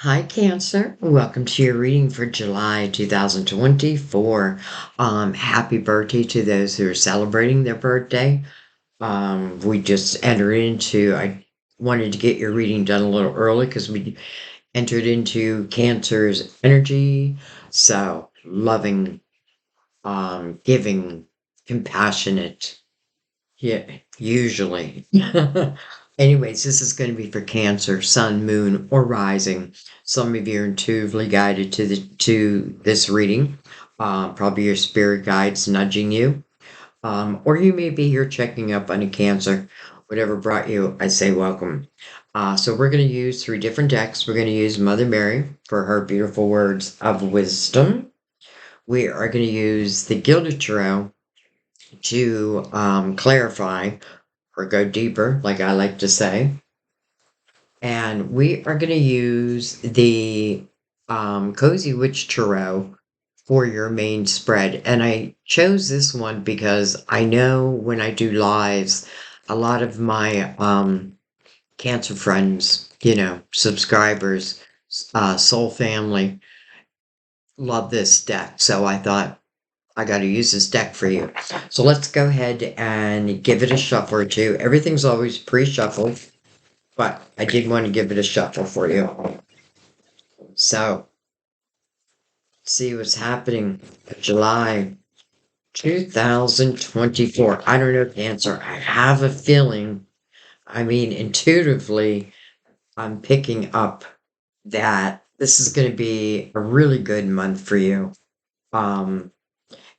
Hi, Cancer. Welcome to your reading for July 2024. Happy birthday to those who are celebrating their birthday. We just entered I wanted to get your reading done a little early because we entered into Cancer's energy. So, loving, giving, compassionate. Yeah, usually. Anyways, this is going to be for Cancer, Sun, Moon, or Rising. Some of you are intuitively guided to this reading. Probably your spirit guides nudging you. Or you may be here checking up on a Cancer. Whatever brought you, I say welcome. So we're going to use three different decks. We're going to use Mother Mary for her beautiful words of wisdom. We are going to use the Gilded Tarot to clarify or go deeper, like I like to say. And we are going to use the Cozy Witch Tarot for your main spread. And I chose this one because I know when I do lives, a lot of my Cancer friends, subscribers, soul family, love this deck. So I thought I got to use this deck for you. So let's go ahead and give it a shuffle or two. Everything's always pre-shuffled, but I did want to give it a shuffle for you. So, see what's happening. July 2024. I don't know, Cancer. I have a feeling, intuitively, I'm picking up that this is going to be a really good month for you. Um,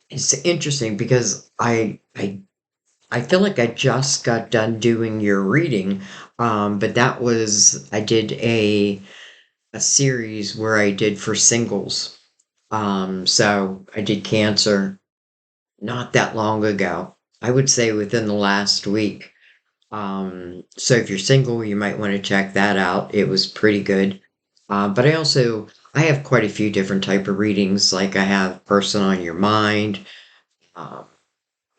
it's interesting because I feel like I just got done doing your reading, but I did a series where I did for singles. So I did Cancer not that long ago. I would say within the last week. So if you're single, you might want to check that out. It was pretty good. But I have quite a few different type of readings. Like I have Person on Your Mind. Um,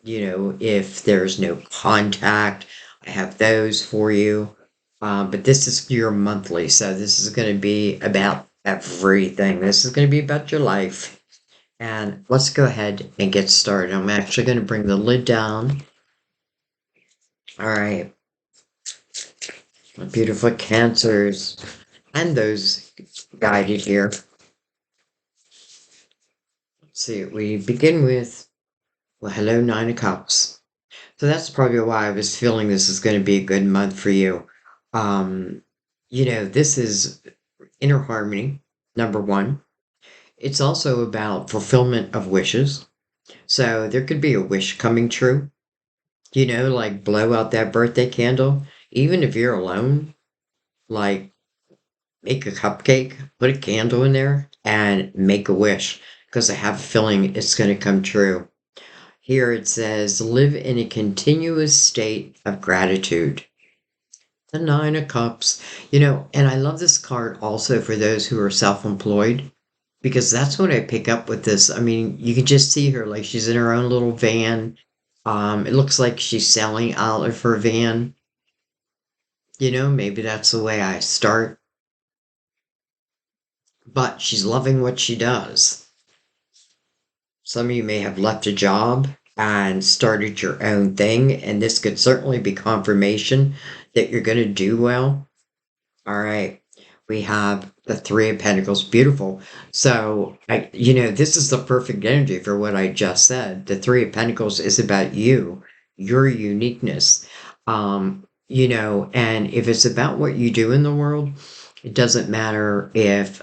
if there's no contact, I have those for you. But this is your monthly, so this is going to be about everything. This is going to be about your life. And let's go ahead and get started. I'm actually going to bring the lid down. All right, my beautiful Cancers and those guided here. Let's see, we begin with, well, hello, Nine of Cups. So that's probably why I was feeling this is going to be a good month for you. Um, this is inner harmony, number one. It's also about fulfillment of wishes. So there could be a wish coming true, like blow out that birthday candle. Even if you're alone, like make a cupcake, put a candle in there, and make a wish because I have a feeling it's going to come true. Here it says, live in a continuous state of gratitude. The Nine of Cups, and I love this card also for those who are self employed because that's what I pick up with this. I mean, you can just see her like she's in her own little van. It looks like she's selling out of her van. Maybe that's the way I start, but she's loving what she does. Some of you may have left a job and started your own thing, and this could certainly be confirmation that you're going to do well. All right. We have the Three of Pentacles. Beautiful. So, this is the perfect energy for what I just said. The Three of Pentacles is about you, your uniqueness. And if it's about what you do in the world, it doesn't matter if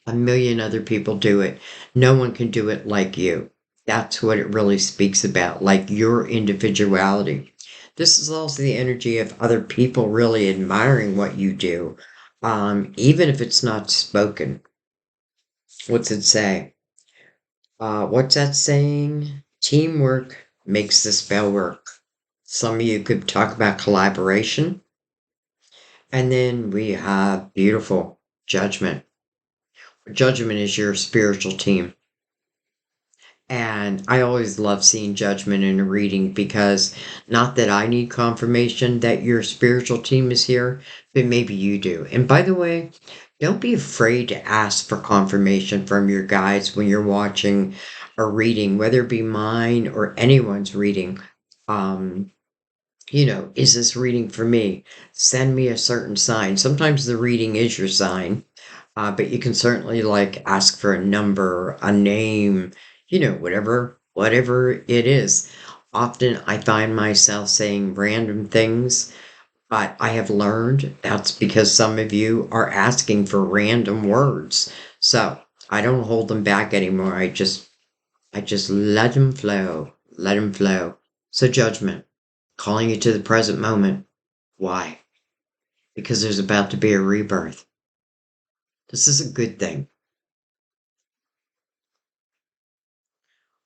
a million other people do it. No one can do it like you. That's what it really speaks about, like your individuality. This is also the energy of other people really admiring what you do, even if it's not spoken. What's it say? What's that saying? Teamwork makes the spell work. Some of you could talk about collaboration. And then we have beautiful judgment. Judgment is your spiritual team. And I always love seeing judgment in a reading because not that I need confirmation that your spiritual team is here, but maybe you do. And by the way, don't be afraid to ask for confirmation from your guides when you're watching a reading, whether it be mine or anyone's reading. Um, is this reading for me? Send me a certain sign. Sometimes the reading is your sign, but you can certainly like ask for a number, a name, whatever it is. Often I find myself saying random things, but I have learned that's because some of you are asking for random words. So I don't hold them back anymore. I just let them flow, let them flow. So judgment, calling you to the present moment. Why? Because there's about to be a rebirth. This is a good thing.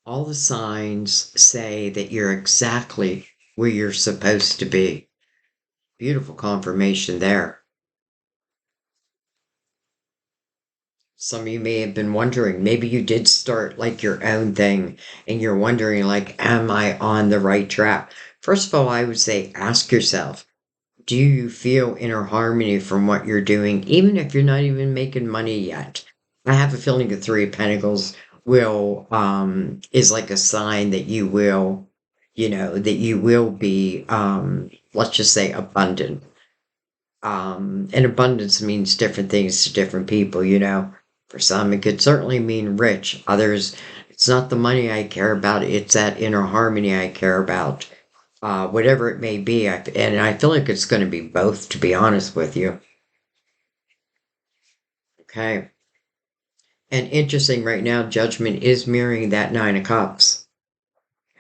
All the signs say that you're exactly where you're supposed to be. Beautiful confirmation there. Some of you may have been wondering, maybe you did start like your own thing and you're wondering, like, am I on the right track? First of all, I would say ask yourself, do you feel inner harmony from what you're doing, even if you're not even making money yet? I have a feeling the Three of Pentacles will is like a sign that you will, that you will be let's just say abundant. And abundance means different things to different people. For some it could certainly mean rich. Others, it's not the money I care about, it's that inner harmony I care about. Whatever it may be. And I feel like it's going to be both, to be honest with you. Okay. And interesting right now, judgment is mirroring that Nine of Cups.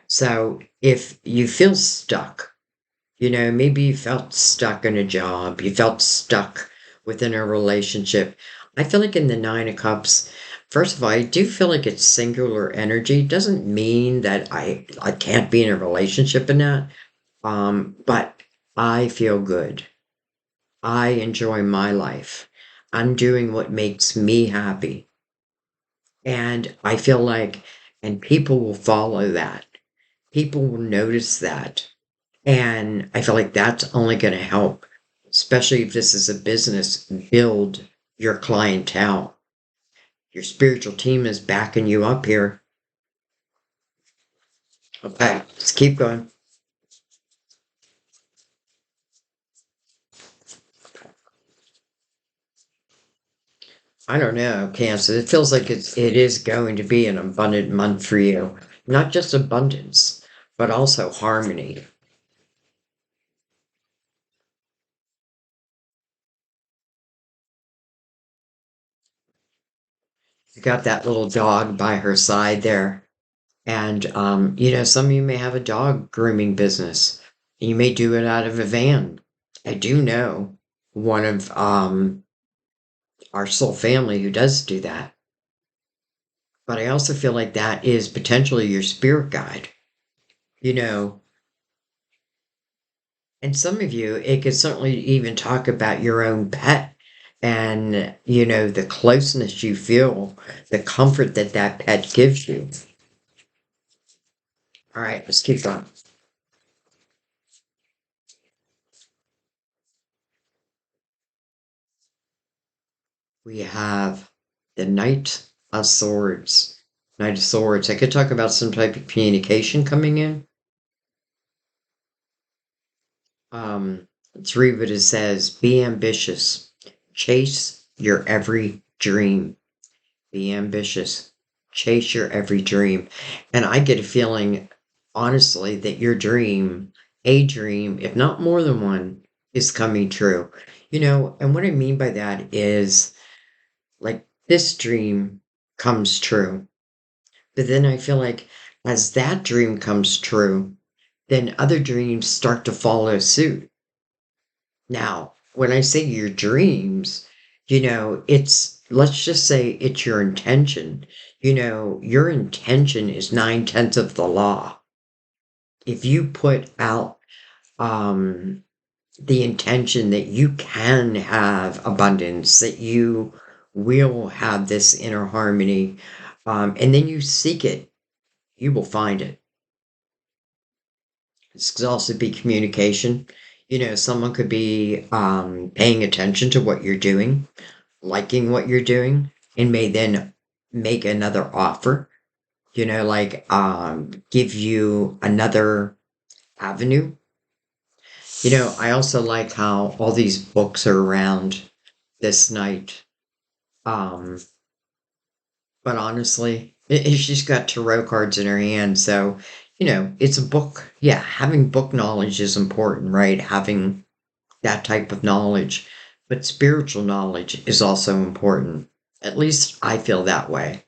So if you feel stuck, maybe you felt stuck in a job, you felt stuck within a relationship. I feel like in the Nine of Cups, first of all, I do feel like it's singular energy. It doesn't mean that I can't be in a relationship in that. But I feel good. I enjoy my life. I'm doing what makes me happy. And I feel like, and people will follow that. People will notice that. And I feel like that's only going to help, especially if this is a business, build your clientele. Your spiritual team is backing you up here. Okay, let's keep going. I don't know, Cancer. It feels like it is going to be an abundant month for you. Not just abundance, but also harmony. You got that little dog by her side there. And some of you may have a dog grooming business. You may do it out of a van. I do know one of our soul family who does do that. But I also feel like that is potentially your spirit guide. You know, And some of you, it could certainly even talk about your own pet and, the closeness you feel, the comfort that that pet gives you. All right, let's keep going. We have the Knight of Swords. Knight of Swords. I could talk about some type of communication coming in. Let's read what it says. Be ambitious. Chase your every dream. Be ambitious. Chase your every dream. And I get a feeling, honestly, that your dream, a dream, if not more than one, is coming true. And what I mean by that is like this dream comes true. But then I feel like as that dream comes true, then other dreams start to follow suit. Now, when I say your dreams, let's just say it's your intention. Your intention is 9/10 of the law. If you put out um, the intention that you can have abundance, that you will have this inner harmony, and then you seek it, you will find it. This could also be communication. Someone could be paying attention to what you're doing, liking what you're doing, and may then make another offer, like give you another avenue. I also like how all these books are around this night. Um, but honestly, she's got tarot cards in her hand, so it's a book. Yeah, having book knowledge is important, right? Having that type of knowledge, but spiritual knowledge is also important. At least I feel that way,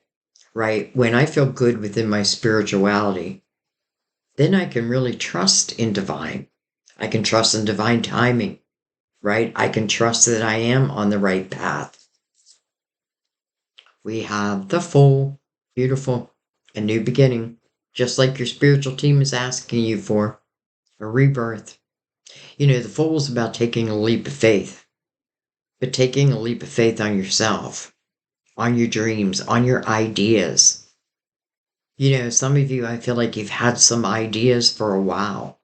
right? When I feel good within my spirituality, then I can really trust in divine. I can trust in divine timing, right? I can trust that I am on the right path. We have the full, beautiful, a new beginning, just like your spiritual team is asking you for a rebirth. The full is about taking a leap of faith, but taking a leap of faith on yourself, on your dreams, on your ideas. Some of you, I feel like you've had some ideas for a while,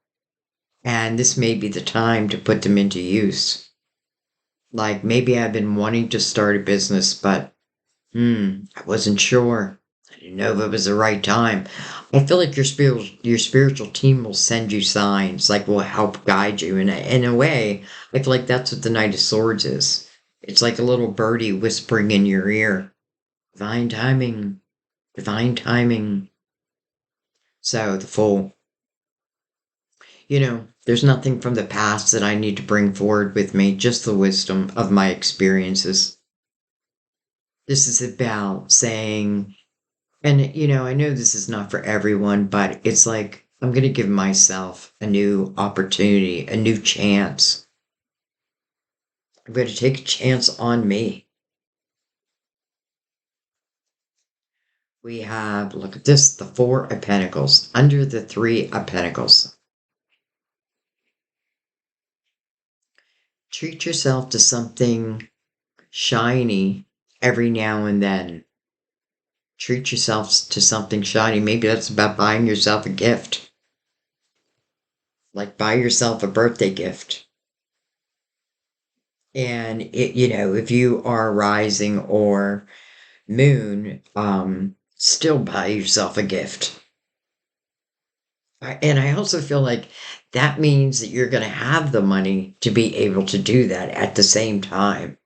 and this may be the time to put them into use. Like maybe I've been wanting to start a business, but I wasn't sure. I didn't know if it was the right time. I feel like your spiritual team will send you signs, like will help guide you. And in a way, I feel like that's what the Knight of Swords is. It's like a little birdie whispering in your ear, divine timing, divine timing. So the Fool, there's nothing from the past that I need to bring forward with me, just the wisdom of my experiences. This is about saying, and I know this is not for everyone, but it's like I'm going to give myself a new opportunity, a new chance. I'm going to take a chance on me. We have, look at this, the Four of Pentacles under the Three of Pentacles. Treat yourself to something shiny every now and then. Treat yourself to something shiny. Maybe that's about buying yourself a gift. Like buy yourself a birthday gift. And if you are rising or moon, still buy yourself a gift. And I also feel like that means that you're going to have the money to be able to do that at the same time.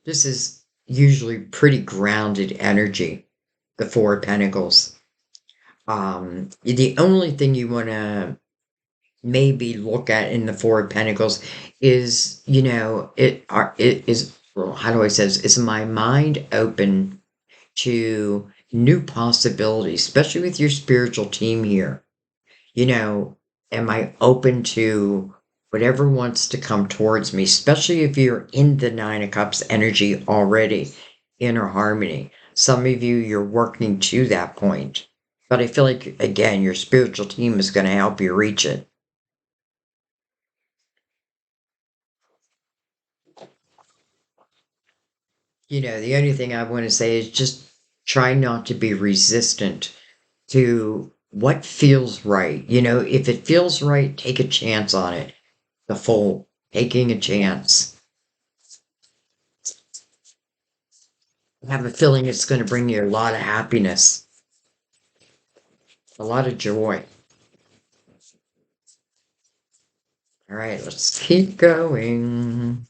This is usually pretty grounded energy, the Four of Pentacles. The only thing you want to maybe look at in the Four of Pentacles is, it is, well, how do I say this? Is my mind open to new possibilities, especially with your spiritual team here? Am I open to whatever wants to come towards me, especially if you're in the Nine of Cups energy already, inner harmony? Some of you, you're working to that point. But I feel like, again, your spiritual team is going to help you reach it. The only thing I want to say is just try not to be resistant to what feels right. If it feels right, take a chance on it. The Fool, taking a chance. I have a feeling it's going to bring you a lot of happiness, a lot of joy. All right, let's keep going.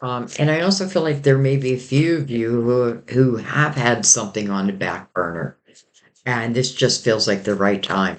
And I also feel like there may be a few of you who have had something on the back burner, and this just feels like the right time.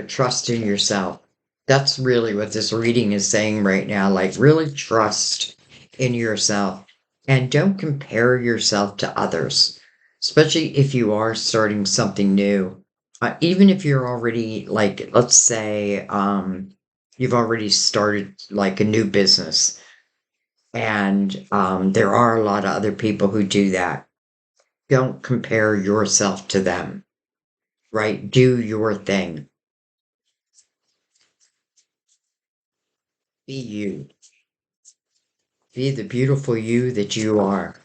Trust in yourself. That's really what this reading is saying right now. Like, really trust in yourself and don't compare yourself to others, especially if you are starting something new. Even if you're already, like, let's say, You've already started like a new business. And there are a lot of other people who do that. Don't compare yourself to them, right? Do your thing. Be you. Be the beautiful you that you are.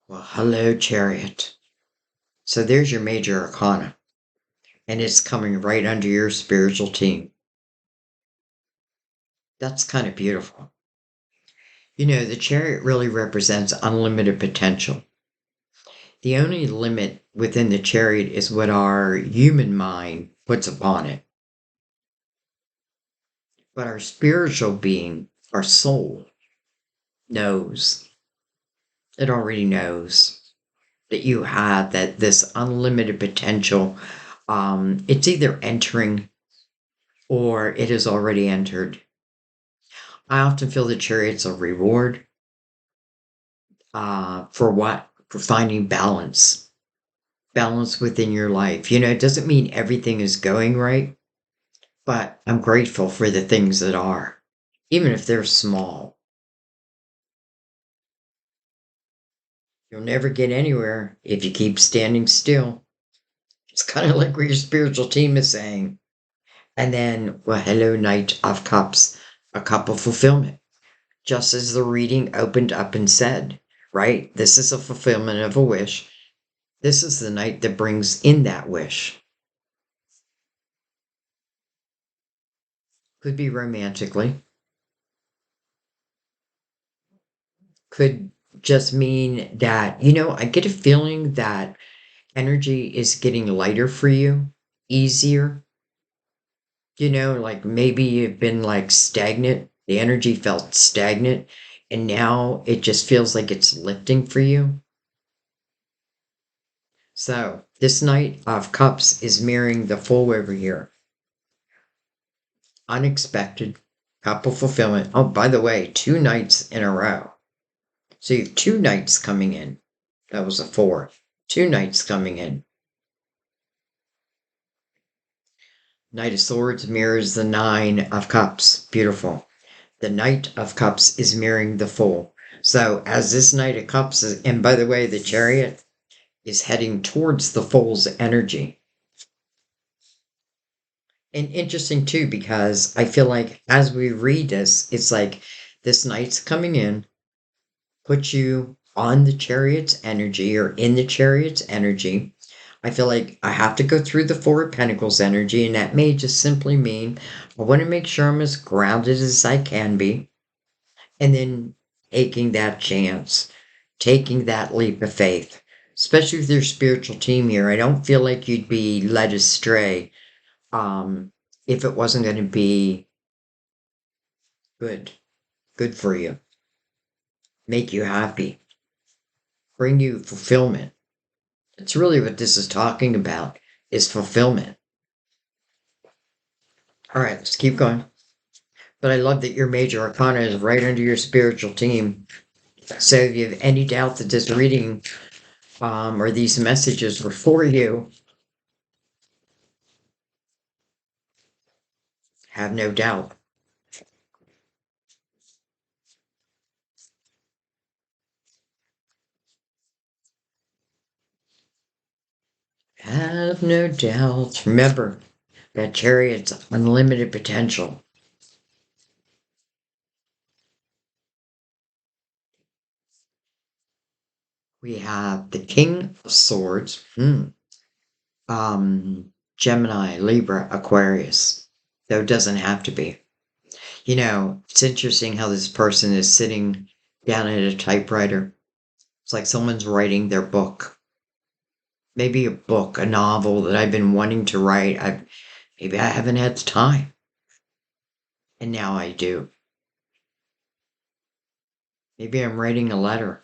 Well, hello, Chariot. So there's your major arcana, and it's coming right under your spiritual team. That's kind of beautiful. You know, the Chariot really represents unlimited potential. The only limit within the Chariot is what our human mind puts upon it. But our spiritual being, our soul, knows. It already knows that you have that this unlimited potential. It's either entering or it has already entered. I often feel the Chariot's a reward. For what? For finding balance. Balance within your life. You know, it doesn't mean everything is going right, but I'm grateful for the things that are, even if they're small. You'll never get anywhere if you keep standing still. It's kind of like what your spiritual team is saying. And then, well, hello, Knight of Cups, a cup of fulfillment. Just as the reading opened up and said, right? This is a fulfillment of a wish. This is the night that brings in that wish. Could be romantically, could just mean that, you know, I get a feeling that energy is getting lighter for you, easier. You know, like maybe you've been like stagnant, the energy felt stagnant, and now it just feels like it's lifting for you. So, this Knight of Cups is mirroring the Fool over here. Unexpected, couple fulfillment. Oh, by the way, two nights in a row. So you have two nights coming in. That was a four. Two nights coming in. Knight of Swords mirrors the Nine of Cups. Beautiful. The Knight of Cups is mirroring the Fool. So as this Knight of Cups is, and by the way, the Chariot is heading towards the Fool's energy. And interesting too, because I feel like as we read this, it's like this Knight's coming in, put you on the Chariot's energy or in the Chariot's energy. I feel like I have to go through the Four of Pentacles energy, and that may just simply mean I want to make sure I'm as grounded as I can be, and then taking that chance, taking that leap of faith, especially with your spiritual team here. I don't feel like you'd be led astray if it wasn't going to be good, good for you, make you happy, bring you fulfillment. It's really what this is talking about is fulfillment. All right, let's keep going. But I love that your major arcana is right under your spiritual team. So if you have any doubt that this reading or these messages were for you, have no doubt. Have no doubt. Remember that Chariot's unlimited potential. We have the King of Swords, Gemini, Libra, Aquarius. Though it doesn't have to be. You know, it's interesting how this person is sitting down at a typewriter. It's like someone's writing their book. Maybe a book, a novel that I've been wanting to write. Maybe I haven't had the time. And now I do. Maybe I'm writing a letter.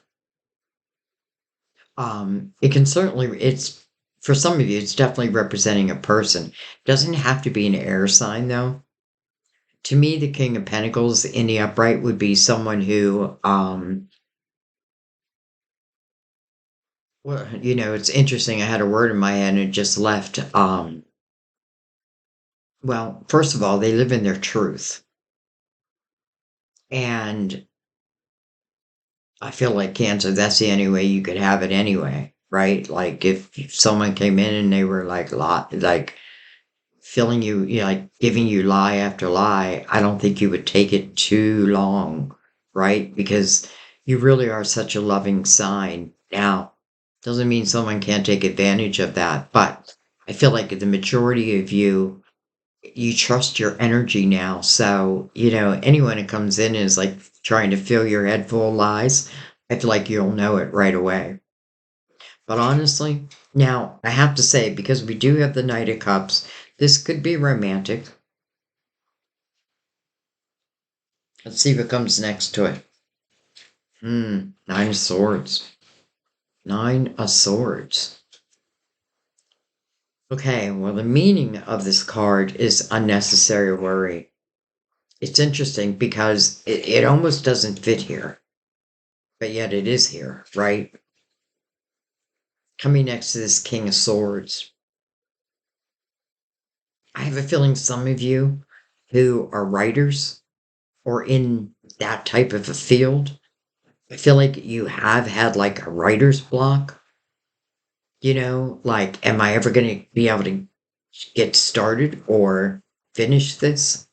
It can certainly, it's, for some of you, it's definitely representing a person. It doesn't have to be an air sign, though. To me, the King of Pentacles in the upright would be someone who, well, you know, it's interesting. I had a word in my head and it just left. Well, first of all, they live in their truth. And I feel like Cancer, that's the only way you could have it anyway, right? Like if someone came in and they were like like filling you, like giving you lie after lie, I don't think you would take it too long, right? Because you really are such a loving sign. Now, doesn't mean someone can't take advantage of that, but I feel like the majority of you trust your energy now. So, anyone that comes in is like trying to fill your head full of lies. I feel like you'll know it right away. But honestly, now I have to say, because we do have the Knight of Cups, this could be romantic. Let's see what comes next to it. Nine of Swords. Nine of Swords. Okay, well, the meaning of this card is unnecessary worry. It's interesting because it almost doesn't fit here, but yet it is here, right? Coming next to this King of Swords. I have a feeling some of you who are writers or in that type of a field, I feel like you have had like a writer's block, like, am I ever going to be able to get started or finish this?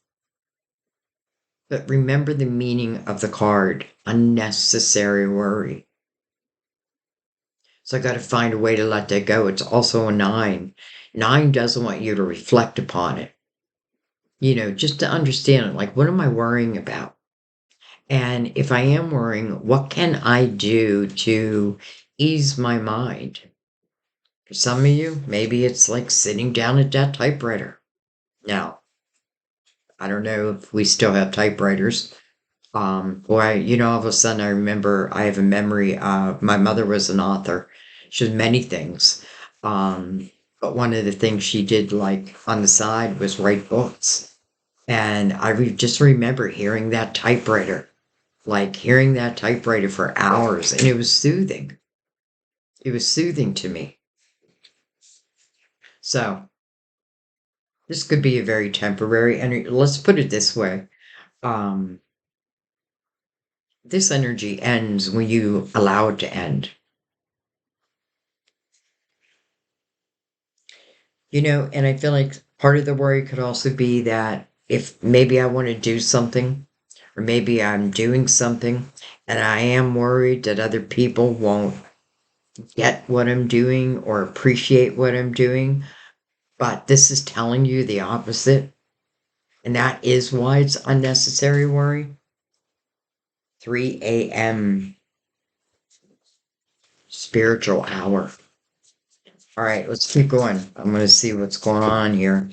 But remember the meaning of the card unnecessary worry. So I got to find a way to let that go. It's also a nine. Nine doesn't want you to reflect upon it, just to understand it. Like, what am I worrying about? And if I am worrying, what can I do to ease my mind? For some of you, maybe it's like sitting down at that typewriter. Now, I don't know if we still have typewriters. Boy, all of a sudden I remember I have a memory of my mother was an author. She did many things. But one of the things she did like on the side was write books. And just remember hearing that typewriter, like hearing that typewriter for hours, and it was soothing. It was soothing to me. So this could be a very temporary, and let's put it this way. Um, this energy ends when you allow it to end. And I feel like part of the worry could also be that if maybe I want to do something, or maybe I'm doing something, and I am worried that other people won't get what I'm doing or appreciate what I'm doing, but this is telling you the opposite. And that is why it's unnecessary worry. 3 a.m. spiritual hour. All right, let's keep going. I'm going to see what's going on here.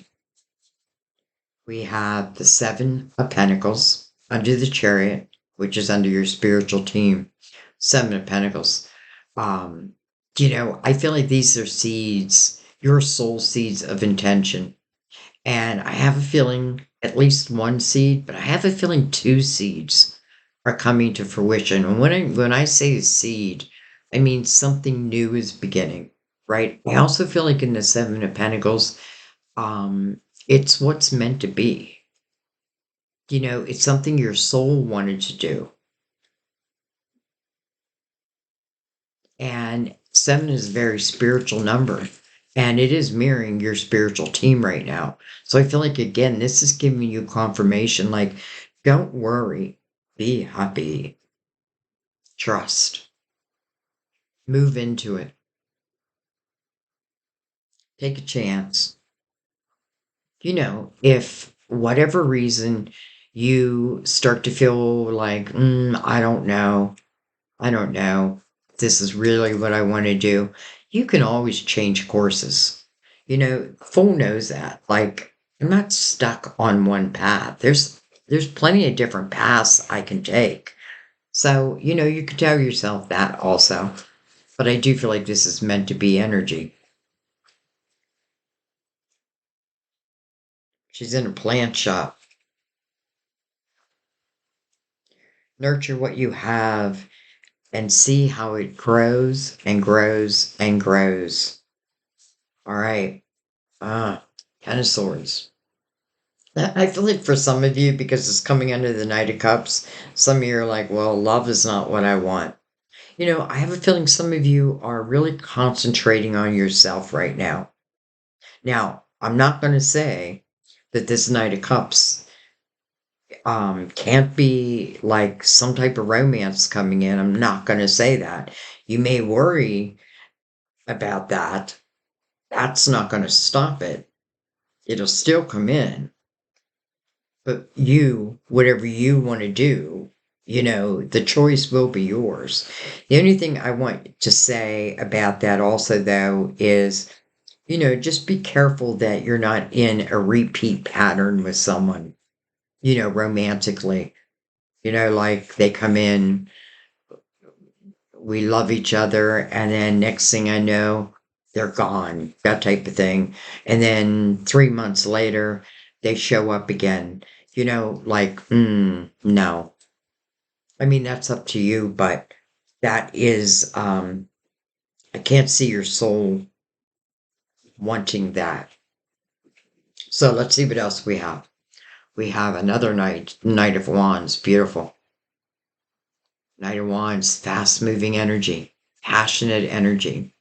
We have the Seven of Pentacles under the Chariot, which is under your spiritual team. Seven of Pentacles. Um, I feel like these are seeds, your soul seeds of intention. And I have a feeling at least one seed, but I have a feeling two seeds are coming to fruition. And when I say seed, I mean something new is beginning, right? I also feel like in the Seven of Pentacles, it's what's meant to be. It's something your soul wanted to do. And seven is a very spiritual number. And it is mirroring your spiritual team right now. So I feel like, again, this is giving you confirmation like, don't worry, be happy, trust, move into it, take a chance. If whatever reason you start to feel like, I don't know, this is really what I want to do, you can always change courses. Fool knows that. Like, I'm not stuck on one path. There's plenty of different paths I can take. So, you could tell yourself that also. But I do feel like this is meant to be energy. She's in a plant shop. Nurture what you have and see how it grows and grows and grows. All right. Ah, 10 of Swords. I feel like for some of you, because it's coming under the Knight of Cups, some of you are like, well, love is not what I want. I have a feeling some of you are really concentrating on yourself right now. Now, I'm not going to say that this Knight of Cups can't be like some type of romance coming in. I'm not going to say that. You may worry about that. That's not going to stop it. It'll still come in. But you, whatever you want to do, the choice will be yours. The only thing I want to say about that also, though, is, just be careful that you're not in a repeat pattern with someone, romantically. Like they come in, we love each other, and then next thing I know, they're gone, that type of thing. And then 3 months later, they show up again. Like, no. I mean, that's up to you, but that is, I can't see your soul wanting that. So let's see what else we have. We have another Knight of Wands, beautiful. Knight of Wands, fast moving energy, passionate energy.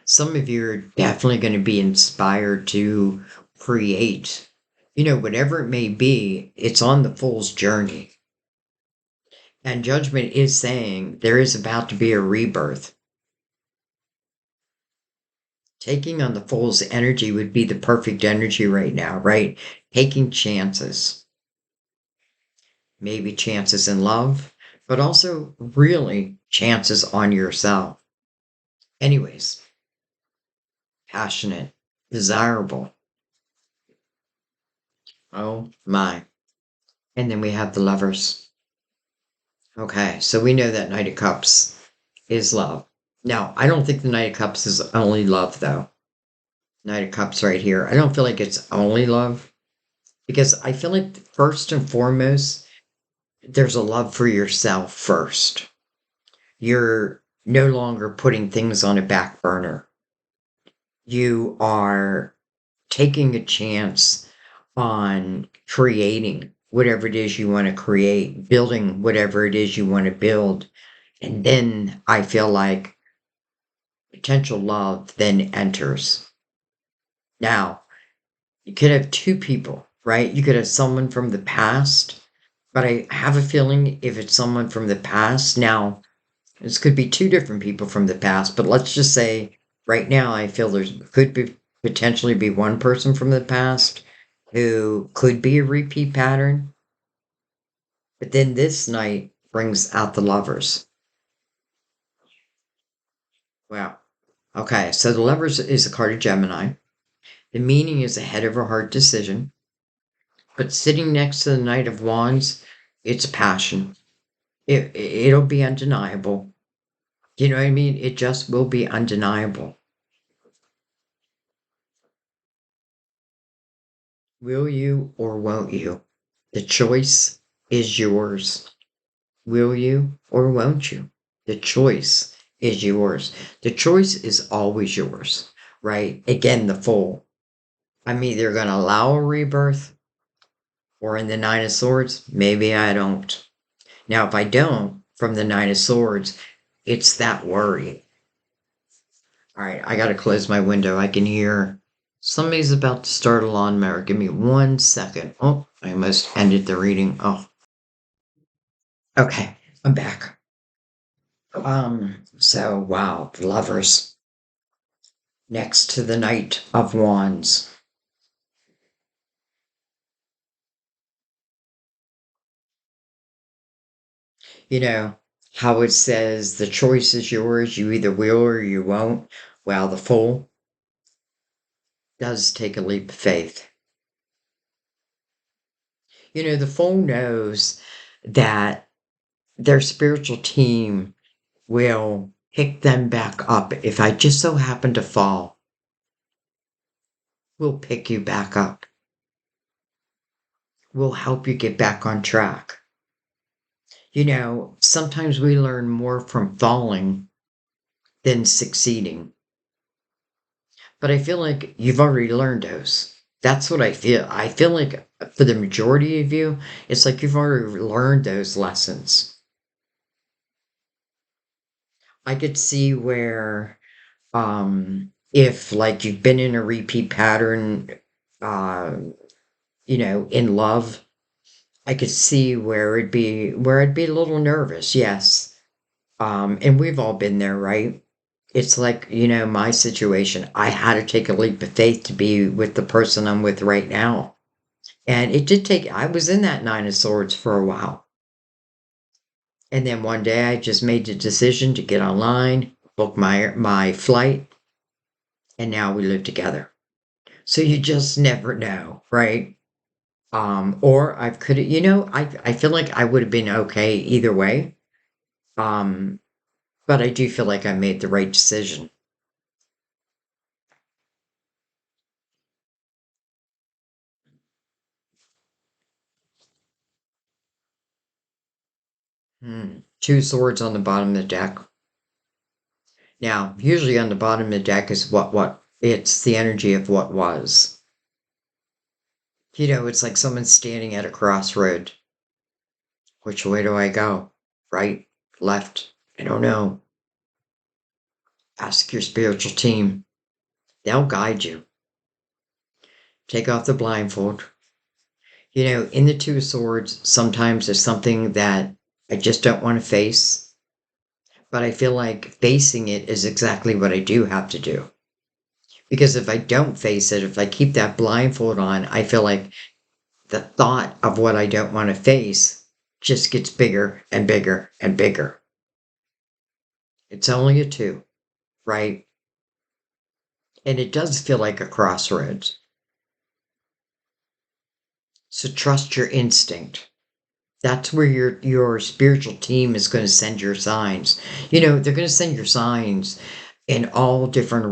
Some of you are definitely going to be inspired to create, whatever it may be, it's on the Fool's journey. And Judgment is saying there is about to be a rebirth. Taking on the Fool's energy would be the perfect energy right now, right? Taking chances. Maybe chances in love, but also really chances on yourself. Anyways, passionate, desirable. Oh my. And then we have the Lovers. Okay, so we know that Knight of Cups is love. Now, I don't think the Knight of Cups is only love, though. Knight of Cups right here. I don't feel like it's only love because I feel like first and foremost, there's a love for yourself first. You're no longer putting things on a back burner. You are taking a chance on creating whatever it is you want to create, building whatever it is you want to build. And then I feel like potential love then enters. Now, you could have two people, right? You could have someone from the past, but I have a feeling if it's someone from the past, now this could be two different people from the past, but let's just say right now I feel there could be potentially be one person from the past who could be a repeat pattern. But then this night brings out the Lovers. Wow. Okay, so the Lovers is a card of Gemini. The meaning is ahead of a hard decision. But sitting next to the Knight of Wands, it's passion. It'll be undeniable. You know what I mean? It just will be undeniable. Will you or won't you? The choice is yours. Will you or won't you? The choice is yours. The choice is always yours, right? Again, the Fool. I'm either going to allow a rebirth or in the Nine of Swords, maybe I don't. Now, if I don't, from the Nine of Swords, it's that worry. All right, I got to close my window. I can hear somebody's about to start a lawnmower. Give me 1 second. Oh, I almost ended the reading. Oh, okay, I'm back. So wow, the Lovers next to the Knight of Wands. You know how it says the choice is yours, you either will or you won't. Well, the Fool does take a leap of faith. The Fool knows that their spiritual team will pick them back up. If I just so happen to fall, we'll pick you back up. We'll help you get back on track. Sometimes we learn more from falling than succeeding. But I feel like you've already learned those. That's what I feel. I feel like for the majority of you, it's like you've already learned those lessons. I could see where, if like you've been in a repeat pattern, uh, in love, I could see where I'd be a little nervous, yes. And we've all been there, right? It's like, my situation. I had to take a leap of faith to be with the person I'm with right now. And it did take, I was in that Nine of Swords for a while. And then one day I just made the decision to get online, book my flight, and now we live together. So you just never know, right? Or I could, I feel like I would have been okay either way. Um, but I do feel like I made the right decision. Two swords on the bottom of the deck. Now, usually on the bottom of the deck is what it's the energy of what was. It's like someone standing at a crossroad. Which way do I go? Right? Left? I don't know. Ask your spiritual team. They'll guide you. Take off the blindfold. In the Two of Swords, sometimes there's something that I just don't want to face, but I feel like facing it is exactly what I do have to do. Because if I don't face it, if I keep that blindfold on, I feel like the thought of what I don't want to face just gets bigger and bigger and bigger. It's only a two, right? And it does feel like a crossroads. So trust your instinct. That's where your spiritual team is going to send your signs. They're going to send your signs in all different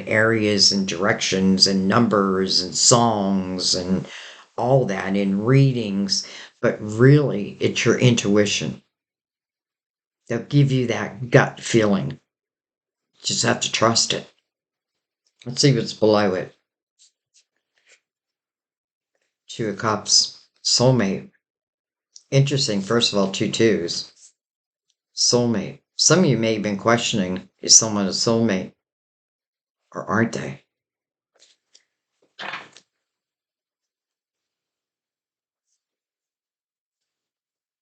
areas and directions and numbers and songs and all that in readings, but really it's your intuition. They'll give you that gut feeling. You just have to trust it. Let's see what's below it. Two of Cups, soulmate. Interesting. First of all, two twos. Soulmate. Some of you may have been questioning, is someone a soulmate or aren't they?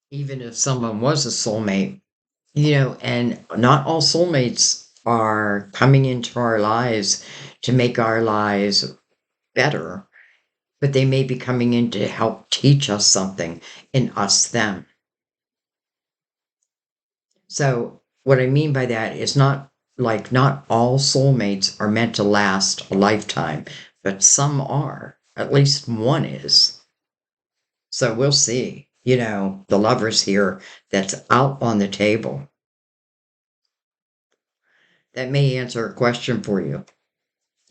Even if someone was a soulmate, and not all soulmates are coming into our lives to make our lives better, but they may be coming in to help teach us something in us them. So, what I mean by that is not all soulmates are meant to last a lifetime, but some are. At least one is. So we'll see. The lovers here that's out on the table. That may answer a question for you.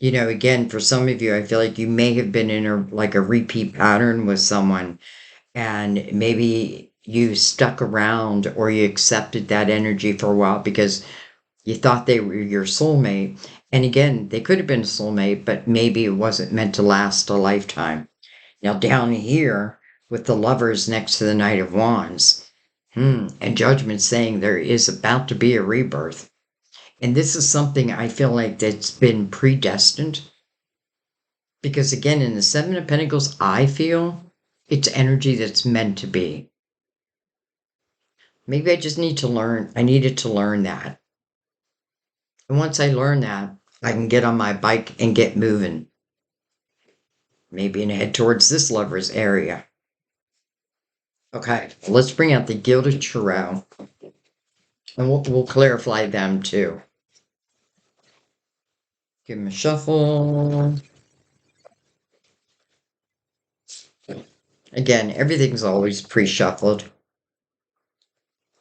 Again, for some of you, I feel like you may have been in a repeat pattern with someone, and maybe you stuck around or you accepted that energy for a while because you thought they were your soulmate. And again, they could have been a soulmate, but maybe it wasn't meant to last a lifetime. Now, down here with the lovers next to the Knight of Wands, and Judgment saying there is about to be a rebirth. And this is something I feel like that's been predestined. Because again, in the Seven of Pentacles, I feel it's energy that's meant to be. Maybe I just I needed to learn that. And once I learn that, I can get on my bike and get moving. Maybe and head towards this lover's area. Okay, let's bring out the Gilded Tarot. And we'll clarify them too. Give them a shuffle. Again, everything's always pre-shuffled.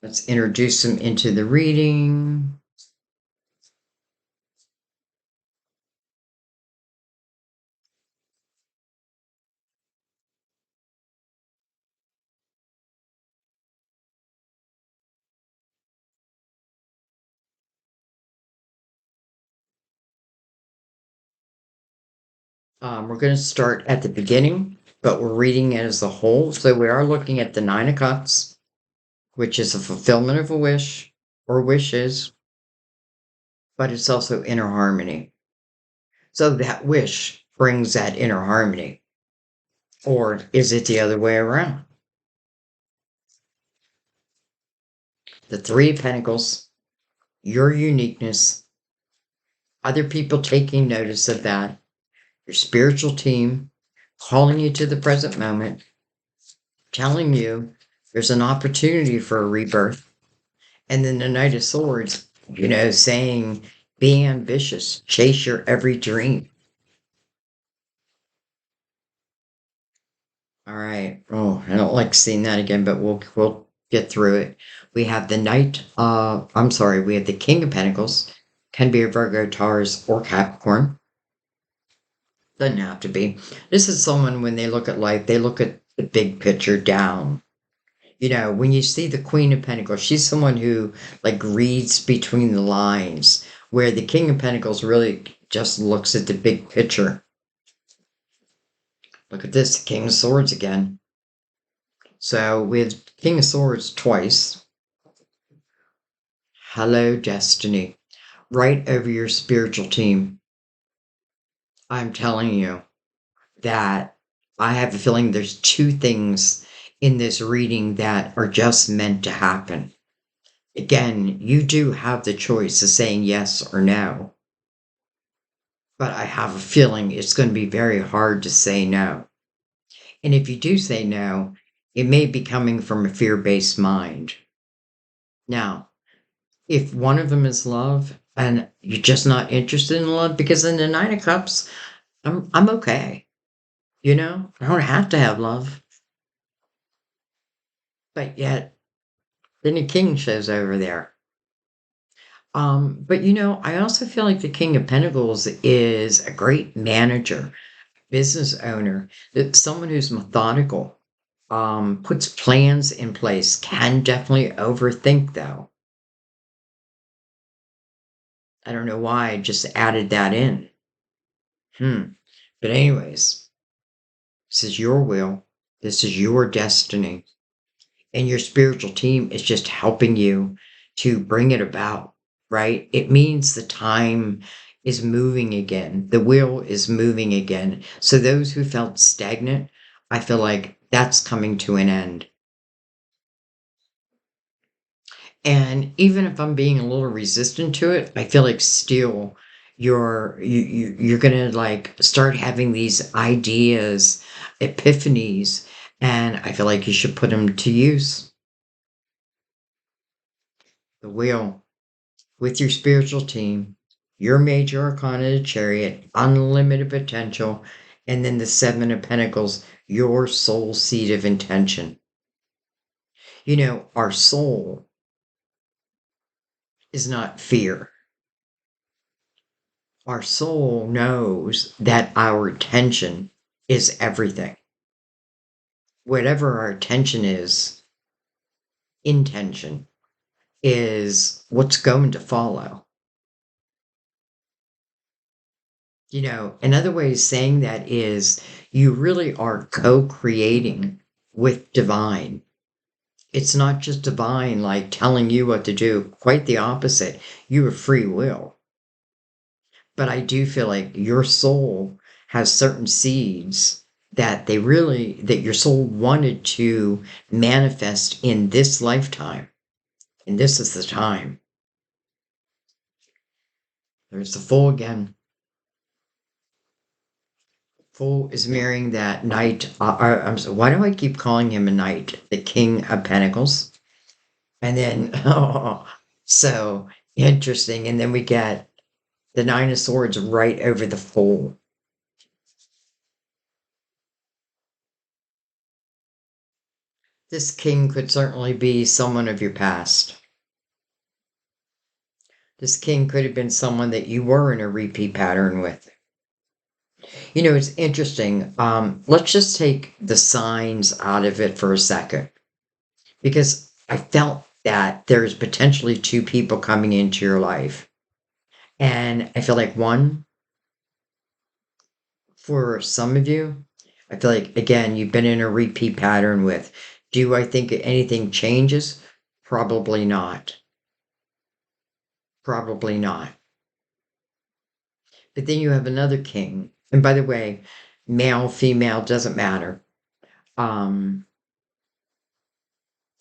Let's introduce them into the reading. We're going to start at the beginning, but we're reading it as a whole. So we are looking at the Nine of Cups, which is a fulfillment of a wish or wishes, but it's also inner harmony. So that wish brings that inner harmony. Or is it the other way around? The Three of Pentacles, your uniqueness, other people taking notice of that, your spiritual team calling you to the present moment, telling you there's an opportunity for a rebirth. And then the Knight of Swords, saying, be ambitious, chase your every dream. All right. Oh, I don't like seeing that again, but we'll get through it. We have the we have the King of Pentacles, can be a Virgo, Taurus, or Capricorn. Doesn't have to be. This is someone, when they look at life, they look at the big picture down. When you see the Queen of Pentacles, she's someone who like reads between the lines, where the King of Pentacles really just looks at the big picture. Look at this, King of Swords again. So with King of Swords twice, hello destiny, right over your spiritual team. I'm telling you that I have a feeling there's two things in this reading that are just meant to happen. Again, you do have the choice of saying yes or no. But I have a feeling it's going to be very hard to say no. And if you do say no, it may be coming from a fear-based mind. Now, if one of them is love and you're just not interested in love, because in the Nine of Cups, I'm okay. I don't have to have love. But yet, then the king shows over there. But I also feel like the King of Pentacles is a great manager, business owner, that someone who's methodical, puts plans in place, can definitely overthink though. I don't know why I just added that in. But anyways, this is your will. This is your destiny. And your spiritual team is just helping you to bring it about, right? It means the time is moving again. The wheel is moving again. So those who felt stagnant, I feel like that's coming to an end. And even if I'm being a little resistant to it, I feel like still you're gonna like start having these ideas, epiphanies, and I feel like you should put them to use. The wheel with your spiritual team, your major arcana, the Chariot, unlimited potential, and then the Seven of Pentacles, your soul seed of intention. Our soul is not fear. Our soul knows that our attention is everything. Whatever our attention is, intention is what's going to follow. Another way of saying that is you really are co-creating with divine. It's not just divine like telling you what to do, quite the opposite. You have free will. But I do feel like your soul has certain seeds that your soul wanted to manifest in this lifetime. And this is the time. There's the Fool again. Fool is marrying that knight. Why do I keep calling him a knight? The King of Pentacles. And then, so interesting. And then we get the Nine of Swords right over the Fool. This king could certainly be someone of your past. This king could have been someone that you were in a repeat pattern with. It's interesting. Let's just take the signs out of it for a second, because I felt that there's potentially two people coming into your life. And I feel like one, For some of you, I feel like, again, you've been in a repeat pattern with, do I think anything changes? Probably not. Probably not. But then you have another king. And by the way, male, female, doesn't matter. Um,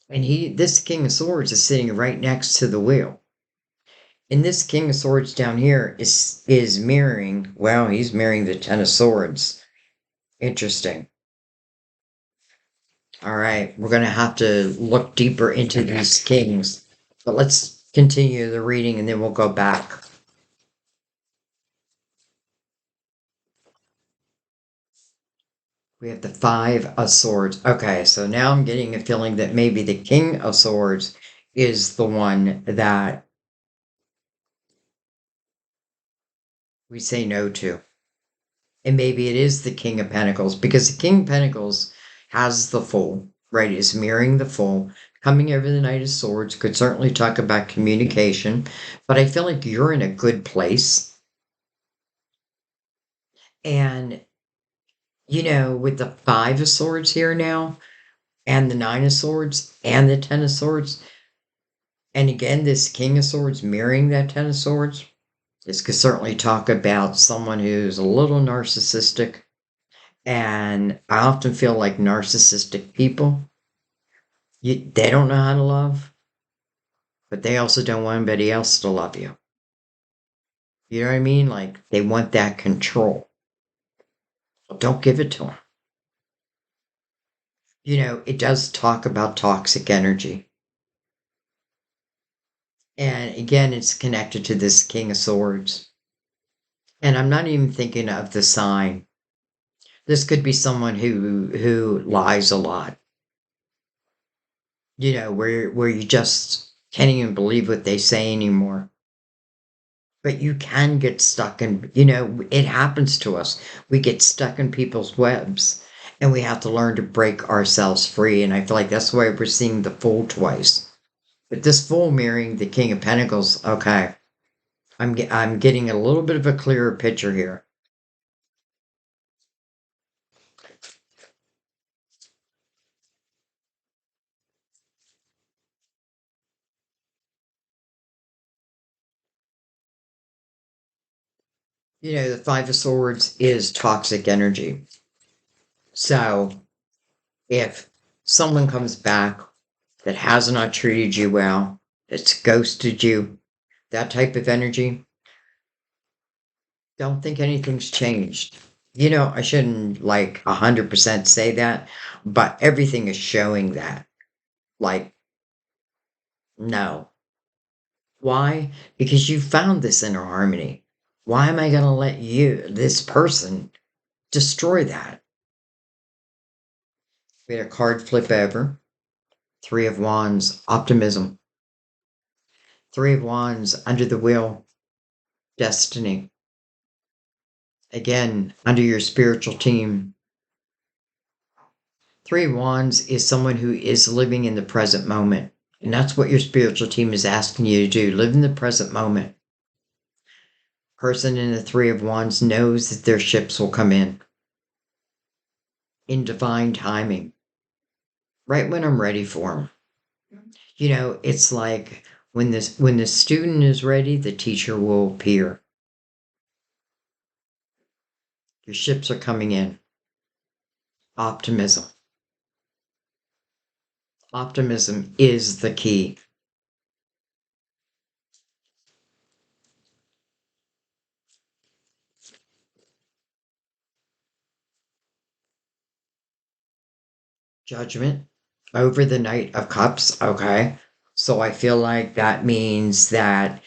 and this King of Swords is sitting right next to the wheel. And this King of Swords down here is mirroring, well, he's mirroring the Ten of Swords. Interesting. All right, we're going to have to look deeper into these kings. But let's continue the reading and then we'll go back. We have the Five of Swords. Okay, so now I'm getting a feeling that maybe the King of Swords is the one that we say no to. And maybe it is the King of Pentacles, because the King of Pentacles has the Fool, right? Is mirroring the Fool. Coming over the Knight of Swords could certainly talk about communication, but I feel like you're in a good place. And, with the Five of Swords here now, and the Nine of Swords, and the Ten of Swords, and again, this King of Swords mirroring that Ten of Swords, this could certainly talk about someone who's a little narcissistic. And I often feel like narcissistic people, they don't know how to love, but they also don't want anybody else to love you. You know what I mean? Like, they want that control. Well, don't give it to them. It does talk about toxic energy. And again, it's connected to this King of Swords. And I'm not even thinking of the sign. This could be someone who lies a lot. Where you just can't even believe what they say anymore. But you can get stuck in, it happens to us. We get stuck in people's webs and we have to learn to break ourselves free. And I feel like that's why we're seeing the Fool twice. But this Fool mirroring the King of Pentacles, okay, I'm getting a little bit of a clearer picture here. The Five of Swords is toxic energy. So if someone comes back that has not treated you well, that's ghosted you, that type of energy, don't think anything's changed. I shouldn't 100% say that, but everything is showing that. Like, no. Why? Because you found this inner harmony. Why am I going to let this person, destroy that? We had a card flip over. Three of Wands, optimism. Three of Wands, under the wheel, destiny. Again, under your spiritual team. Three of Wands is someone who is living in the present moment. And that's what your spiritual team is asking you to do. Live in the present moment. Person in the Three of Wands knows that their ships will come in divine timing. Right when I'm ready for them. It's like when the student is ready, the teacher will appear. Your ships are coming in. Optimism. Optimism is the key. Judgment over the Knight of Cups. Okay. So I feel like that means that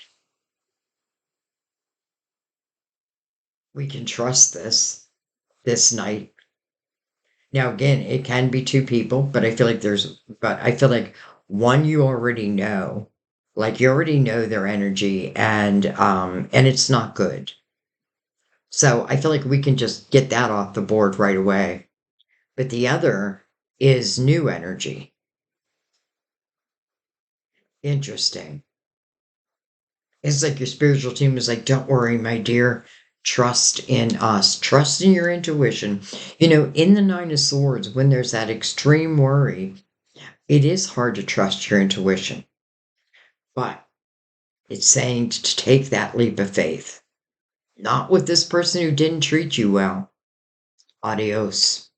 we can trust this knight. Now again, it can be two people, but I feel like one you already know. Like you already know their energy and it's not good. So I feel like we can just get that off the board right away. But the other is new energy. Interesting. It's like your spiritual team is like, don't worry, my dear. Trust in us, trust in your intuition. In the Nine of Swords, when there's that extreme worry, it is hard to trust your intuition, but it's saying to take that leap of faith. Not with this person who didn't treat you well. Adios.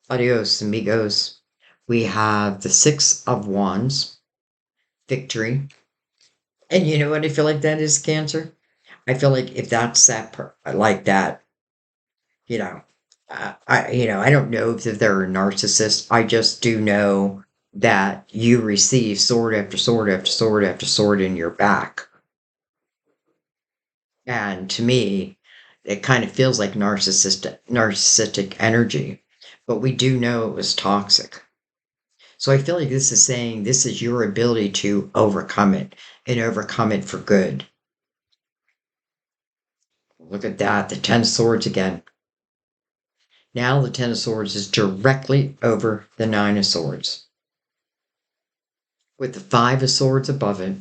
Adios, amigos. We have the Six of Wands, victory. And you know what I feel like that is, Cancer? I feel like if that's like that, you know, I don't know if they're a narcissist. I just do know that you receive sword after sword after sword after sword in your back. And to me, it kind of feels like narcissistic energy, but we do know it was toxic. So I feel like this is saying this is your ability to overcome it and overcome it for good. Look at that, the Ten of Swords again. Now the Ten of Swords is directly over the Nine of Swords, with the Five of Swords above it.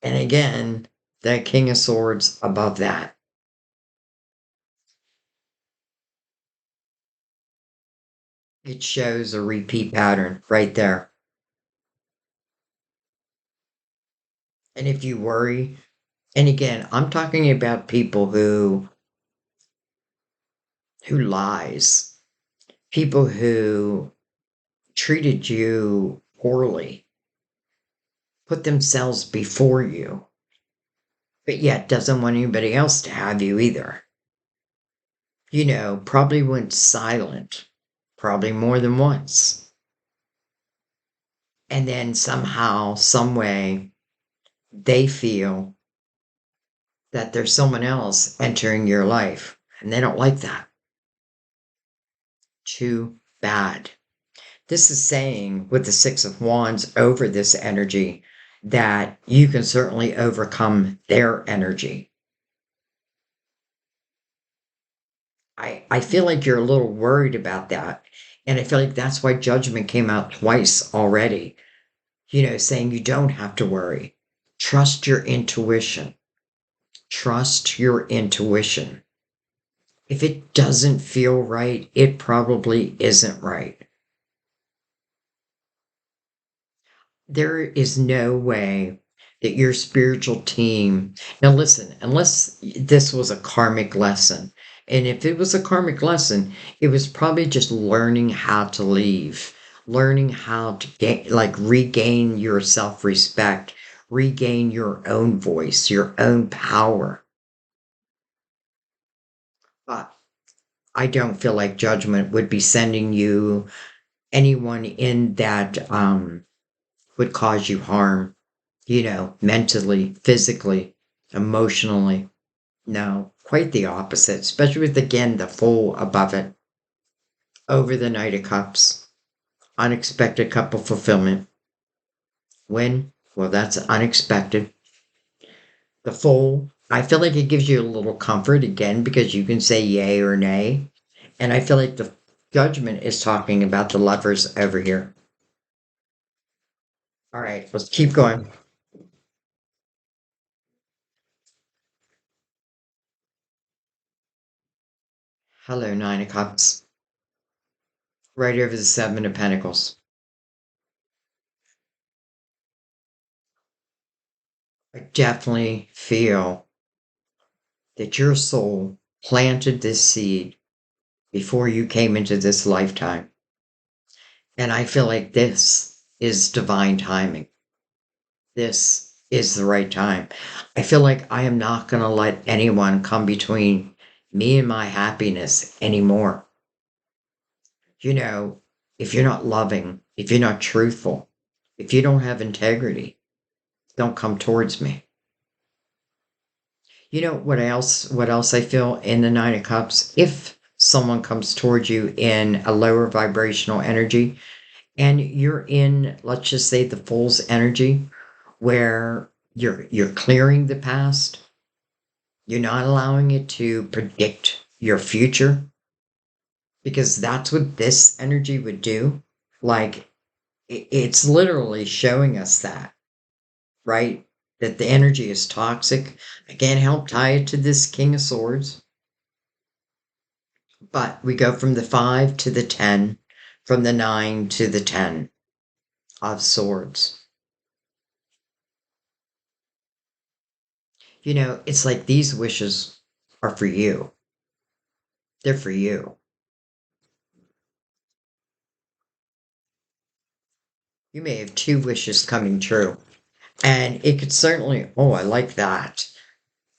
And again, the King of Swords above that. It shows a repeat pattern right there. And if you worry, and again, I'm talking about people who lies, people who treated you poorly, put themselves before you, but yet doesn't want anybody else to have you either. Probably went silent, probably more than once. And then somehow, some way, they feel that there's someone else entering your life, and they don't like that. Too bad. This is saying with the Six of Wands over this energy that you can certainly overcome their energy. I feel like you're a little worried about that. And I feel like that's why Judgment came out twice already, saying you don't have to worry. Trust your intuition. Trust your intuition. If it doesn't feel right, it probably isn't right. There is no way that your spiritual team, now listen, unless this was a karmic lesson, and if it was a karmic lesson, it was probably just learning how to leave, learning how to regain your self-respect, regain your own voice, your own power. But I don't feel like Judgment would be sending you anyone in that would cause you harm, mentally, physically, emotionally. No, quite the opposite, especially with, again, the Fool above it. Over the Knight of Cups. Unexpected couple fulfillment. When? Well, that's unexpected. The Fool, I feel like it gives you a little comfort, again, because you can say yay or nay. And I feel like the Judgment is talking about the Lovers over here. All right, let's keep going. Hello, Nine of Cups. Right over the Seven of Pentacles. I definitely feel that your soul planted this seed before you came into this lifetime. And I feel like this is divine timing. This is the right time. I feel like I am not going to let anyone come between me and my happiness anymore. If you're not loving, if you're not truthful, if you don't have integrity, don't come towards me. What else I feel in the Nine of Cups? If someone comes towards you in a lower vibrational energy and you're in, let's just say, the Fool's energy, where you're clearing the past, you're not allowing it to predict your future, because that's what this energy would do. Like, it's literally showing us that, right? that the energy is toxic. I can't help tie it to this King of Swords. But we go from the 5 to the 10, from the 9 to the 10 of Swords. It's like these wishes are for you. They're for you. You may have two wishes coming true. And it could certainly, oh, I like that.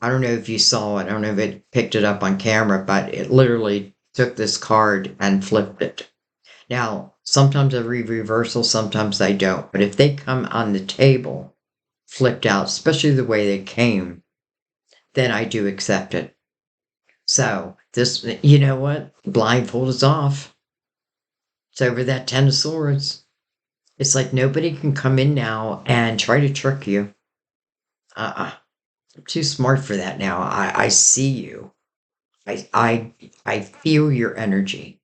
I don't know if you saw it. I don't know if it picked it up on camera, but it literally took this card and flipped it. Now, sometimes I read reversal, sometimes I don't. But if they come on the table, flipped out, especially the way they came, then I do accept it. So, this, you know what? Blindfold is off. It's over that 10 of Swords. It's like nobody can come in now and try to trick you. I'm too smart for that now. I see you. I feel your energy.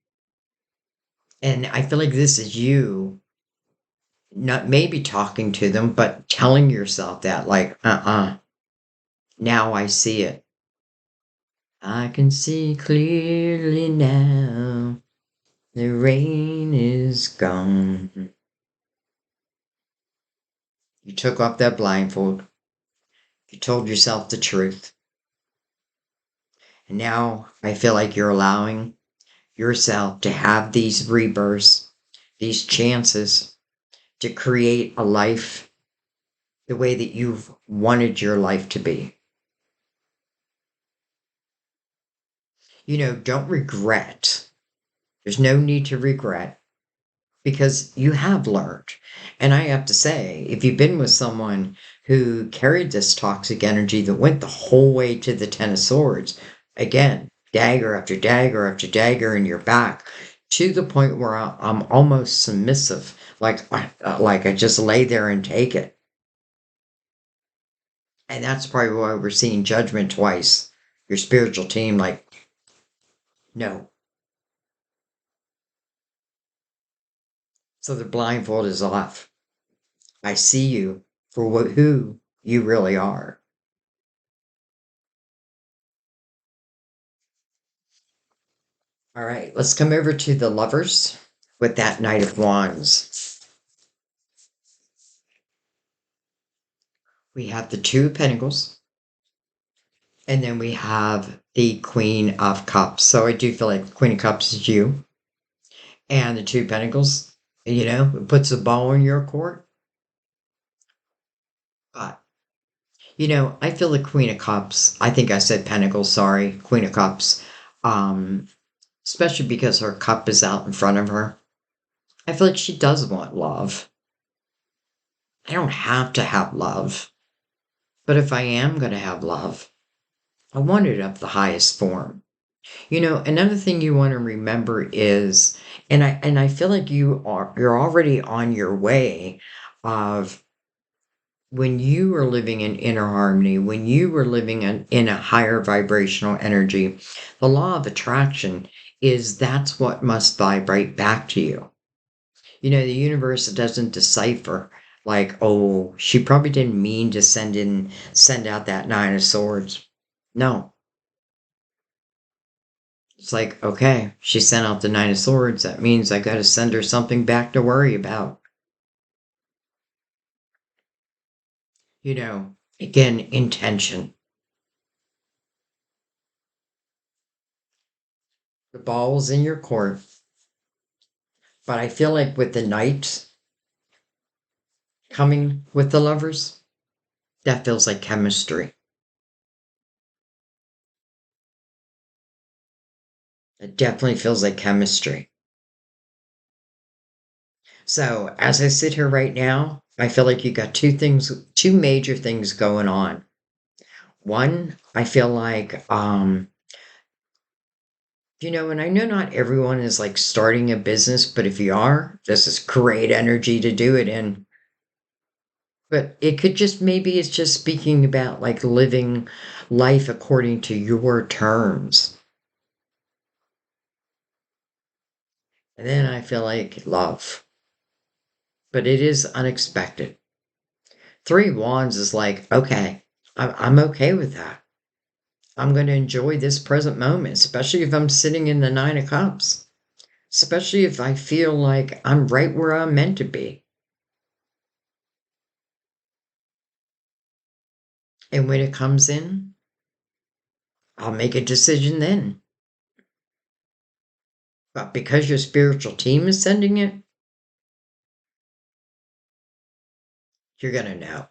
And I feel like this is you not maybe talking to them, but telling yourself that, like, now I see it. I can see clearly now. The rain is gone. You took off that blindfold. You told yourself the truth. And now I feel like you're allowing yourself to have these rebirths, these chances to create a life the way that you've wanted your life to be. Don't regret. There's no need to regret because you have learned. And I have to say, if you've been with someone who carried this toxic energy that went the whole way to the Ten of Swords, again, dagger after dagger after dagger in your back, to the point where I'm almost submissive, like I just lay there and take it. And that's probably why we're seeing Judgment twice. Your spiritual team, like, no. So the blindfold is off. I see you for who you really are. All right, let's come over to the Lovers with that Knight of Wands. We have the Two of Pentacles, and then we have the Queen of Cups. So I do feel like the Queen of Cups is you, and the Two of Pentacles, it puts the ball in your court. But, I feel the Queen of Cups. I think I said Pentacles, sorry, Queen of Cups. Especially because her cup is out in front of her. I feel like she does want love. I don't have to have love. But if I am going to have love, I want it of the highest form. Another thing you want to remember is, and I feel like you're already on your way of when you are living in inner harmony, when you are living in a higher vibrational energy, the law of attraction is that's what must vibrate back to you. The universe doesn't decipher like, oh, she probably didn't mean to send out that Nine of Swords. No. It's like, okay, she sent out the Nine of Swords. That means I got to send her something back to worry about. Again, intention. The ball's in your court. But I feel like with the Knight coming with the Lovers, that feels like chemistry. It definitely feels like chemistry. So as I sit here right now, I feel like you got two major things going on. One, I feel like, and I know not everyone is like starting a business, but if you are, this is great energy to do it in. But it could just, maybe it's just speaking about like living life according to your terms. And then I feel like love. But it is unexpected. Three of Wands is like, okay, I'm okay with that. I'm going to enjoy this present moment, especially if I'm sitting in the Nine of Cups, especially if I feel like I'm right where I'm meant to be. And when it comes in, I'll make a decision then. But because your spiritual team is sending it, you're going to know.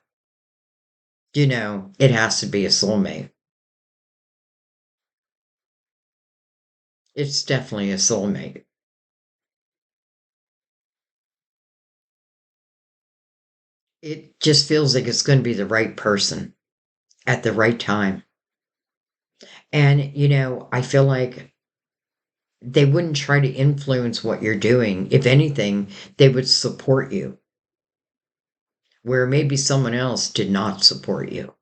You know, it has to be a soulmate. It's definitely a soulmate. It just feels like it's going to be the right person at the right time. And, I feel like they wouldn't try to influence what you're doing. If anything, they would support you, where maybe someone else did not support you.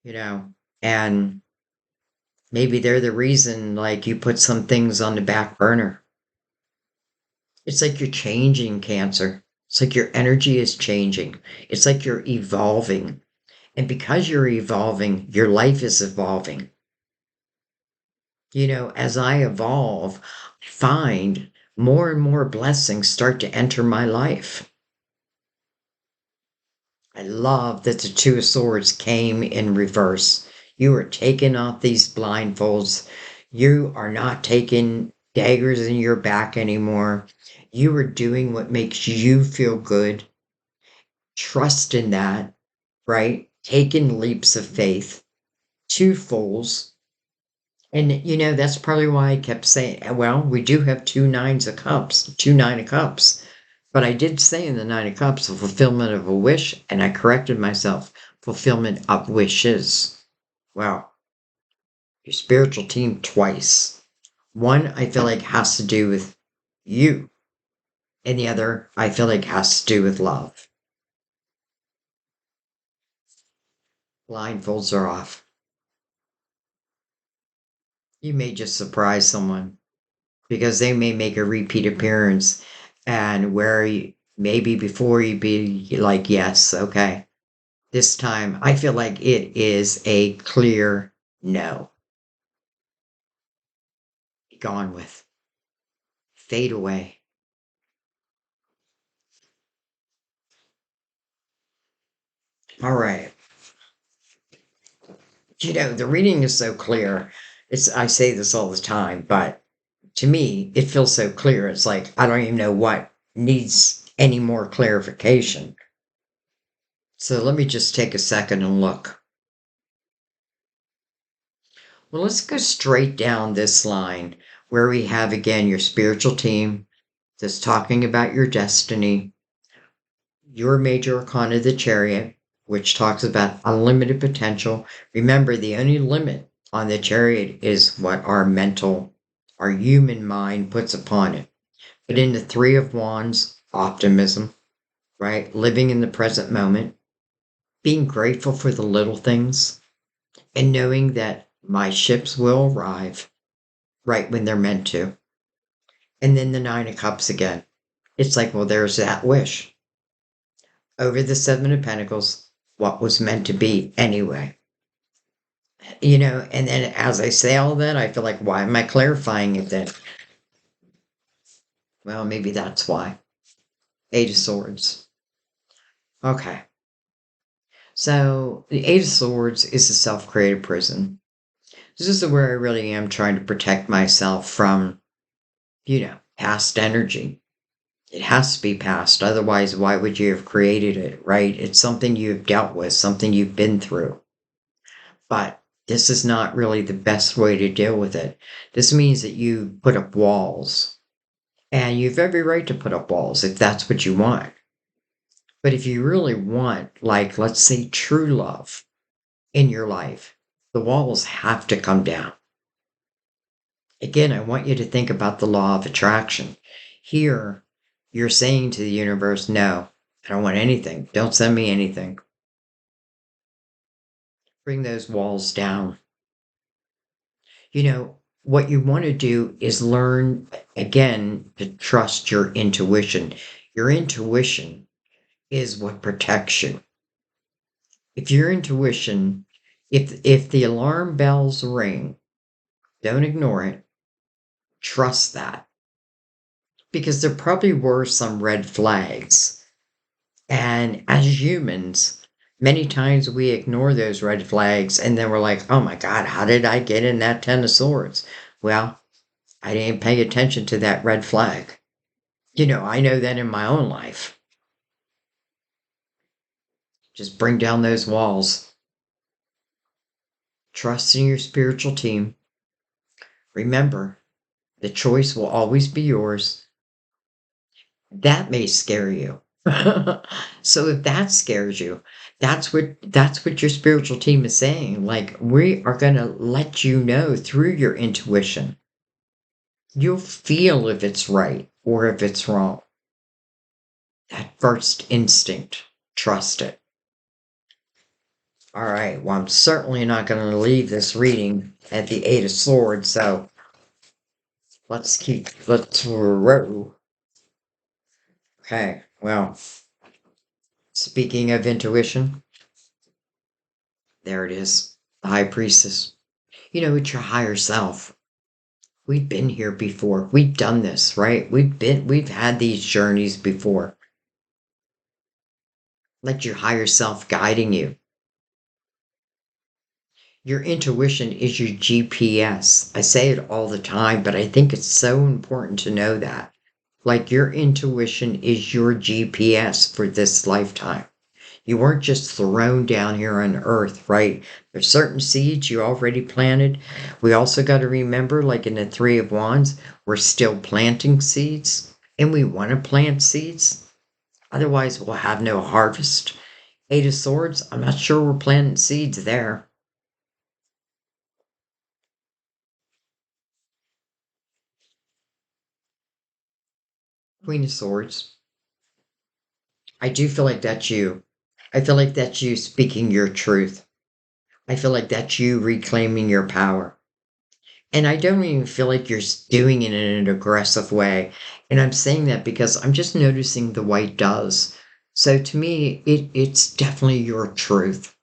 You know, and maybe they're the reason, like, you put some things on the back burner. It's like you're changing, Cancer. It's like your energy is changing. It's like you're evolving. And because you're evolving, your life is evolving. As I evolve, I find more and more blessings start to enter my life. I love that the Two of Swords came in reverse. You are taking off these blindfolds. You are not taking daggers in your back anymore. You are doing what makes you feel good. Trust in that, right? Taking leaps of faith. Two fools. And that's probably why I kept saying, well, we do have two nines of cups, two nine of cups. But I did say in the Nine of Cups, the fulfillment of a wish, and I corrected myself, fulfillment of wishes. Wow. Your spiritual team twice. One, I feel like has to do with you, and the other, I feel like has to do with love. Blindfolds are off. You may just surprise someone because they may make a repeat appearance, and where maybe before you be like, yes, okay. This time, I feel like it is a clear no. Gone with. Fade away. All right. The reading is so clear. I say this all the time, but to me, it feels so clear. It's like I don't even know what needs any more clarification. So let me just take a second and look. Well, let's go straight down this line where we have again your spiritual team that's talking about your destiny, your major arcana, the Chariot, which talks about unlimited potential. Remember, the only limit on the Chariot is what our human mind puts upon it. But in the Three of Wands, optimism, right? Living in the present moment, being grateful for the little things, and knowing that my ships will arrive right when they're meant to. And then the Nine of Cups again. It's like, well, there's that wish. Over the Seven of Pentacles, what was meant to be anyway. And then as I say all that, I feel like, why am I clarifying it then? Well, maybe that's why. Eight of Swords. Okay. So the Eight of Swords is a self-created prison. This is where I really am trying to protect myself from, past energy. It has to be past. Otherwise, why would you have created it, right? It's something you've dealt with, something you've been through. But this is not really the best way to deal with it. This means that you put up walls. And you've every right to put up walls if that's what you want. But if you really want, like, let's say, true love in your life, the walls have to come down. Again, I want you to think about the law of attraction. Here, you're saying to the universe, no, I don't want anything. Don't send me anything. Bring those walls down. what you want to do is learn again to trust your intuition. Your intuition is what protects you. If your intuition, if the alarm bells ring, don't ignore it. Trust that. Because there probably were some red flags. And as humans, many times we ignore those red flags and then we're like, oh my God, how did I get in that 10 of swords? Well, I didn't pay attention to that red flag. I know that in my own life. Just bring down those walls. Trust in your spiritual team. Remember, the choice will always be yours. That may scare you. So if that scares you, that's what your spiritual team is saying. Like, we are going to let you know through your intuition. You'll feel if it's right or if it's wrong. That first instinct, trust it. All right, well, I'm certainly not going to leave this reading at the Eight of Swords, so let's row. Okay, well, speaking of intuition, there it is, the High Priestess. It's your higher self. We've been here before. We've done this, right? We've had these journeys before. Let your higher self guiding you. Your intuition is your GPS. I say it all the time, but I think it's so important to know that. Like, your intuition is your GPS for this lifetime. You weren't just thrown down here on earth, right? There's certain seeds you already planted. We also got to remember, like in the Three of Wands, we're still planting seeds and we want to plant seeds. Otherwise, we'll have no harvest. Eight of Swords, I'm not sure we're planting seeds there. Queen of Swords, I do feel like that's you. I feel like that's you speaking your truth. I feel like that's you reclaiming your power. And I don't even feel like you're doing it in an aggressive way. And I'm saying that because I'm just noticing the white does. So to me, it's definitely your truth.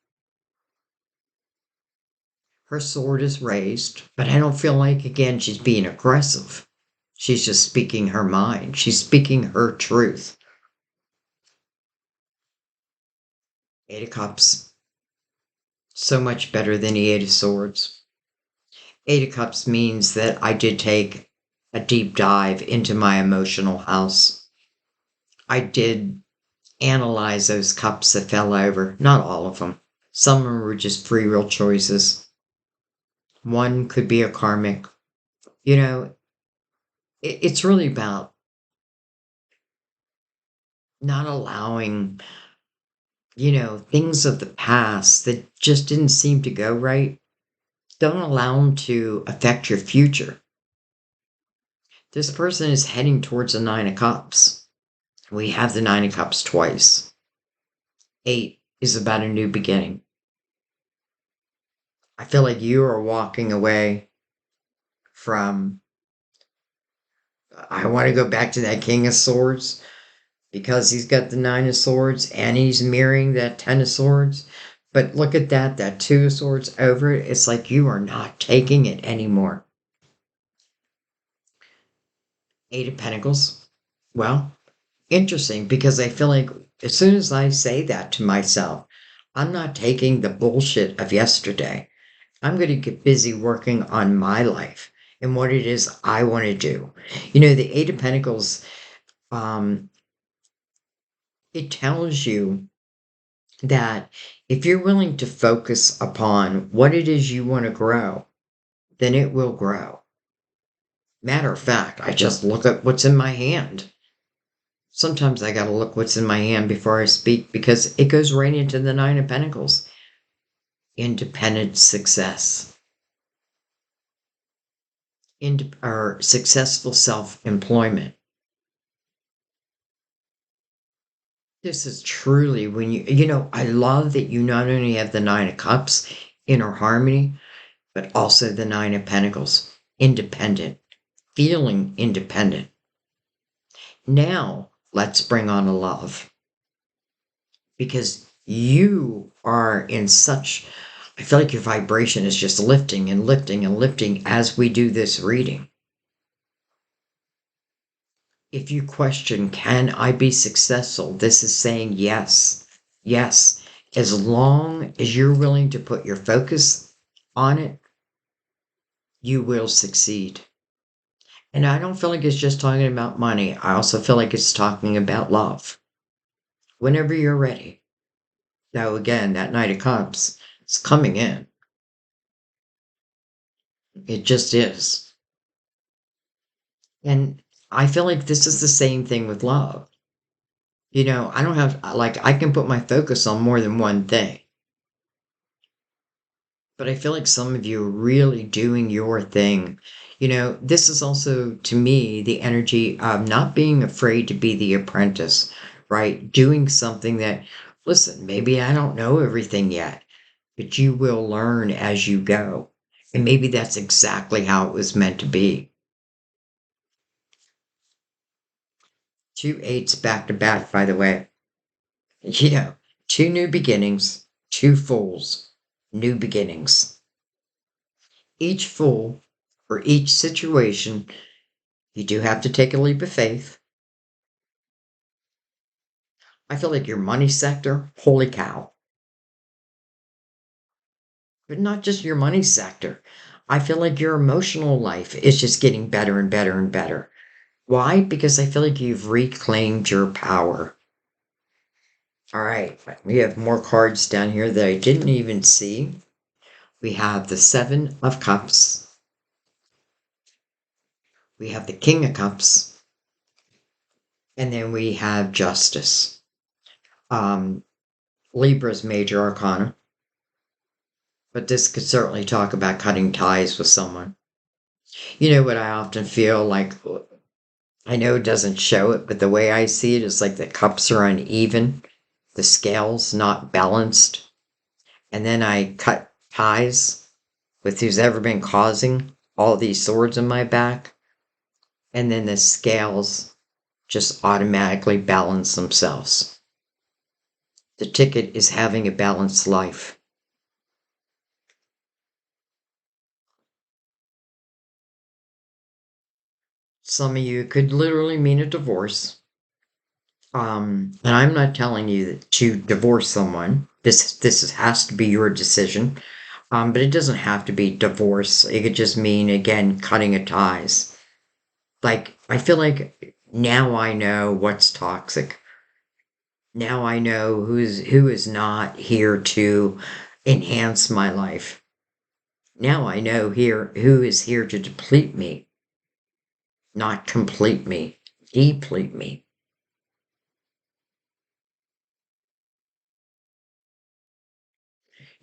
Her sword is raised, but I don't feel like, again, she's being aggressive. She's just speaking her mind. She's speaking her truth. Eight of Cups. So much better than the Eight of Swords. Eight of Cups means that I did take a deep dive into my emotional house. I did analyze those cups that fell over. Not all of them. Some of them were just free will choices. One could be a karmic. It's really about not allowing, things of the past that just didn't seem to go right. Don't allow them to affect your future. This person is heading towards the Nine of Cups. We have the Nine of Cups twice. Eight is about a new beginning. I feel like you are walking away from, I want to go back to that King of Swords because he's got the Nine of Swords and he's mirroring that Ten of Swords. But look at that Two of Swords over it. It's like you are not taking it anymore. Eight of Pentacles. Well, interesting, because I feel like as soon as I say that to myself, I'm not taking the bullshit of yesterday. I'm going to get busy working on my life and what it is I want to do. The Eight of Pentacles, it tells you that if you're willing to focus upon what it is you want to grow, then it will grow. Matter of fact, I just look at what's in my hand. Sometimes I got to look what's in my hand before I speak because it goes right into the Nine of Pentacles. Independent success. Or successful self-employment. This is truly when I love that you not only have the Nine of Cups in harmony, but also the Nine of Pentacles. independent, feeling independent. Now, let's bring on a love. Because you are in such, I feel like your vibration is just lifting and lifting and lifting as we do this reading. If you question, can I be successful? This is saying yes, yes. As long as you're willing to put your focus on it, you will succeed. And I don't feel like it's just talking about money. I also feel like it's talking about love. Whenever you're ready. Now, again, that Knight of Cups is coming in. It just is. And I feel like this is the same thing with love. I don't have, like, I can put my focus on more than one thing. But I feel like some of you are really doing your thing. This is also, to me, the energy of not being afraid to be the apprentice, right? Doing something that, listen, maybe I don't know everything yet, but you will learn as you go. And maybe that's exactly how it was meant to be. 2 8s back to back, by the way. Two new beginnings, two fools, new beginnings. Each fool for each situation, you do have to take a leap of faith. I feel like your money sector, holy cow. But not just your money sector. I feel like your emotional life is just getting better and better and better. Why? Because I feel like you've reclaimed your power. All right, we have more cards down here that I didn't even see. We have the Seven of Cups. We have the King of Cups. And then we have Justice. Libra's major arcana. But this could certainly talk about cutting ties with someone. You know what I often feel like, I know it doesn't show it, but the way I see it is like the cups are uneven, the scales not balanced. And then I cut ties with who's ever been causing all these swords in my back. And then the scales just automatically balance themselves. The ticket is having a balanced life. Some of you could literally mean a divorce. And I'm not telling you that to divorce someone. This has to be your decision. But it doesn't have to be divorce. It could just mean, again, cutting of ties. Like, I feel like now I know what's toxic. Now I know who is not here to enhance my life. Now I know who is here to deplete me, not complete me, deplete me.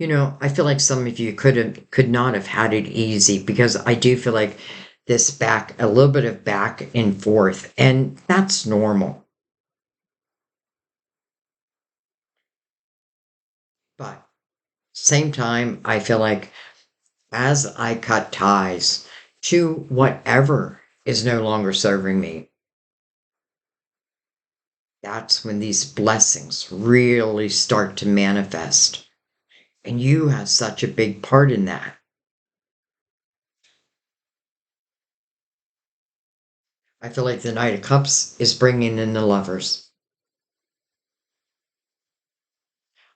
I feel like some of you could not have had it easy, because I do feel like this a little bit of back and forth, and that's normal. But same time, I feel like as I cut ties to whatever is no longer serving me, that's when these blessings really start to manifest. And you have such a big part in that. I feel like the Knight of Cups is bringing in the lovers.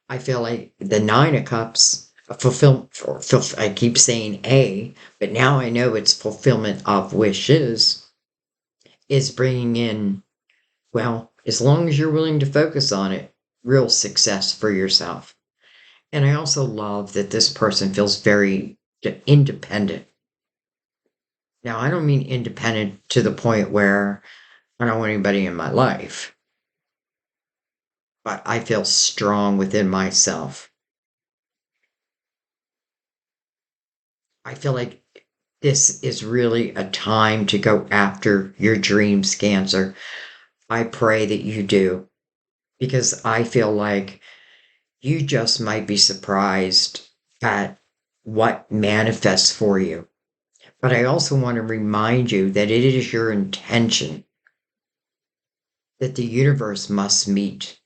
I feel like the Nine of Cups, I keep saying but now I know it's fulfillment of wishes, is bringing in, well, as long as you're willing to focus on it, real success for yourself. And I also love that this person feels very independent. Now, I don't mean independent to the point where I don't want anybody in my life, but I feel strong within myself. I feel like this is really a time to go after your dreams, Cancer. I pray that you do, because I feel like you just might be surprised at what manifests for you. But I also want to remind you that it is your intention that the universe must meet.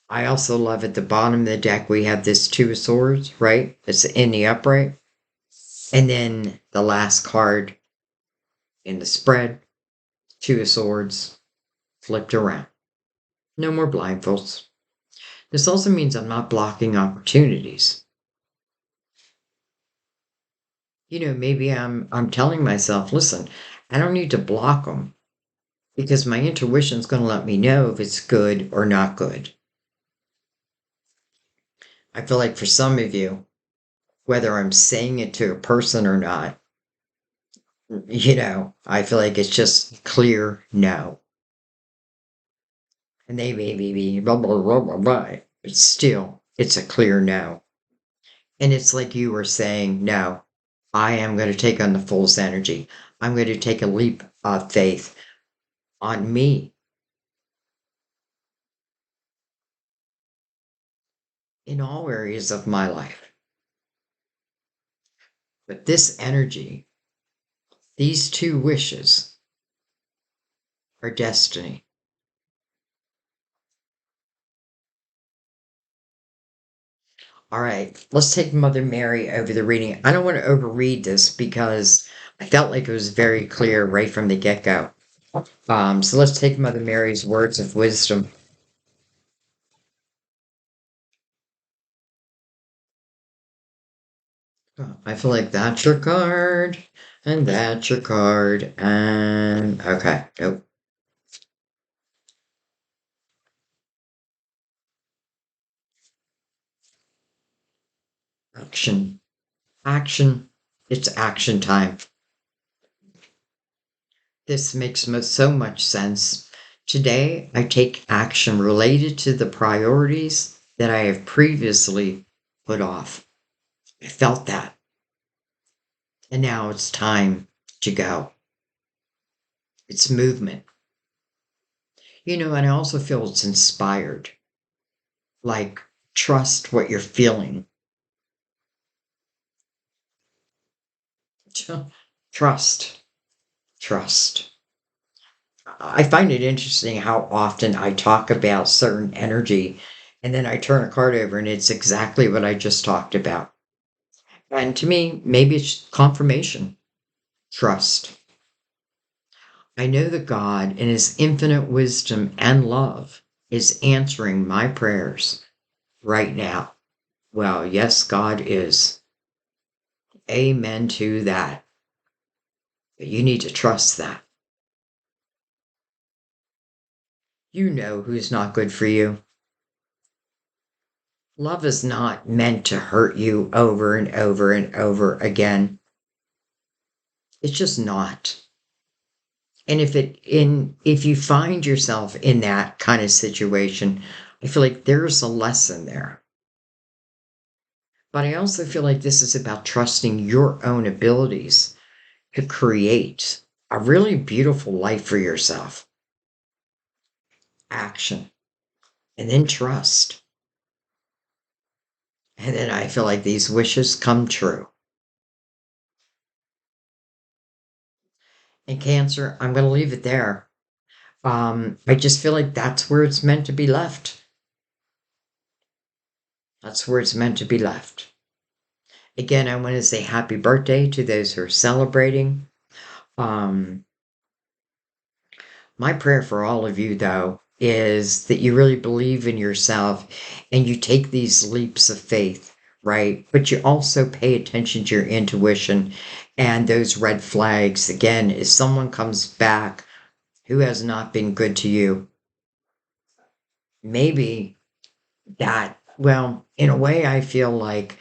I also love at the bottom of the deck, we have this Two of Swords, right? It's in the upright. And then the last card in the spread, Two of Swords, flipped around. No more blindfolds. This also means I'm not blocking opportunities. Maybe I'm telling myself, listen, I don't need to block them because my intuition's going to let me know if it's good or not good. I feel like for some of you, whether I'm saying it to a person or not, I feel like it's just clear no. And they may be blah, blah, blah, blah, blah, but still, it's a clear no. And it's like you were saying, no, I am going to take on the fool's energy. I'm going to take a leap of faith on me in all areas of my life. But this energy, these two wishes, are destiny. All right, let's take Mother Mary over the reading. I don't want to overread this because I felt like it was very clear right from the get go. So let's take Mother Mary's words of wisdom. I feel like that's your card, and that's your card, and okay, nope. Action, action. It's action time. This makes so much sense. Today, I take action related to the priorities that I have previously put off. I felt that. And now it's time to go. It's movement. And I also feel it's inspired. Like, trust what you're feeling. Trust. Trust. I find it interesting how often I talk about certain energy and then I turn a card over and it's exactly what I just talked about. And to me, maybe it's confirmation. Trust. I know that God, in His infinite wisdom and love, is answering my prayers right now. Well, yes, God is. Amen to that. But you need to trust that. You know who's not good for you. Love is not meant to hurt you over and over and over again. It's just not. And if you find yourself in that kind of situation, I feel like there's a lesson there. But I also feel like this is about trusting your own abilities to create a really beautiful life for yourself. Action. And then trust. And then I feel like these wishes come true. And Cancer, I'm going to leave it there. I just feel like that's where it's meant to be left. That's where it's meant to be left. Again, I want to say happy birthday to those who are celebrating. Um, my prayer for all of you, though, is that you really believe in yourself and you take these leaps of faith, right? But you also pay attention to your intuition and those red flags. Again, if someone comes back who has not been good to you, maybe that, well, in a way, I feel like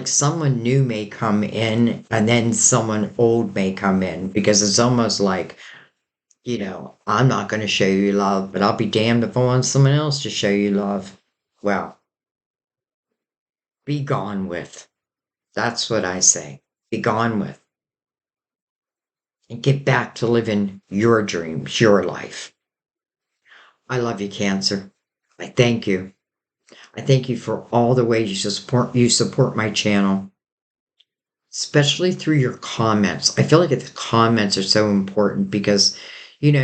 someone new may come in and then someone old may come in because it's almost like, I'm not going to show you love, but I'll be damned if I want someone else to show you love. Well, be gone with. That's what I say. Be gone with. And get back to living your dreams, your life. I love you, Cancer. I thank you. I thank you for all the ways you support my channel. especially through your comments. I feel like the comments are so important because,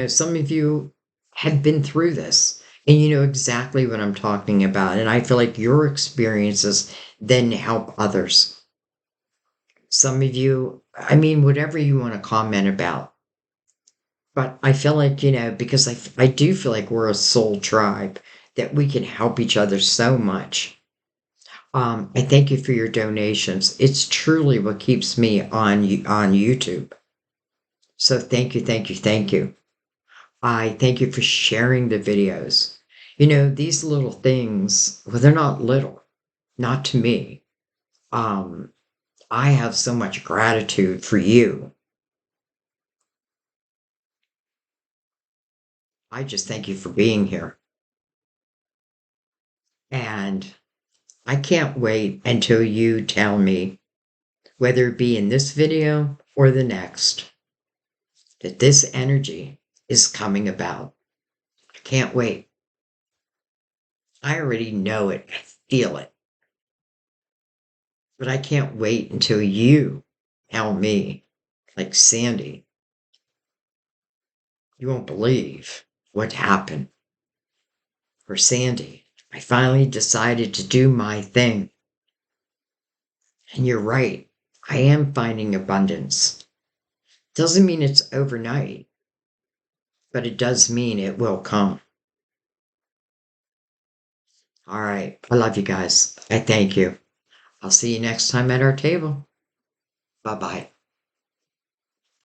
some of you have been through this and you know exactly what I'm talking about. And I feel like your experiences then help others. Some of you, I mean, whatever you want to comment about. But I feel like, because I do feel like we're a soul tribe, that we can help each other so much. I thank you for your donations. It's truly what keeps me on YouTube. So thank you, thank you, thank you. I thank you for sharing the videos. These little things, well, they're not little, not to me. Um, I have so much gratitude for you. I just thank you for being here. And I can't wait until you tell me, whether it be in this video or the next, that this energy is coming about. I can't wait. I already know it. I feel it. But I can't wait until you tell me, like Sandy, you won't believe what happened. For Sandy, I finally decided to do my thing. And you're right. I am finding abundance. Doesn't mean it's overnight, but it does mean it will come. All right. I love you guys. I thank you. I'll see you next time at our table. Bye bye.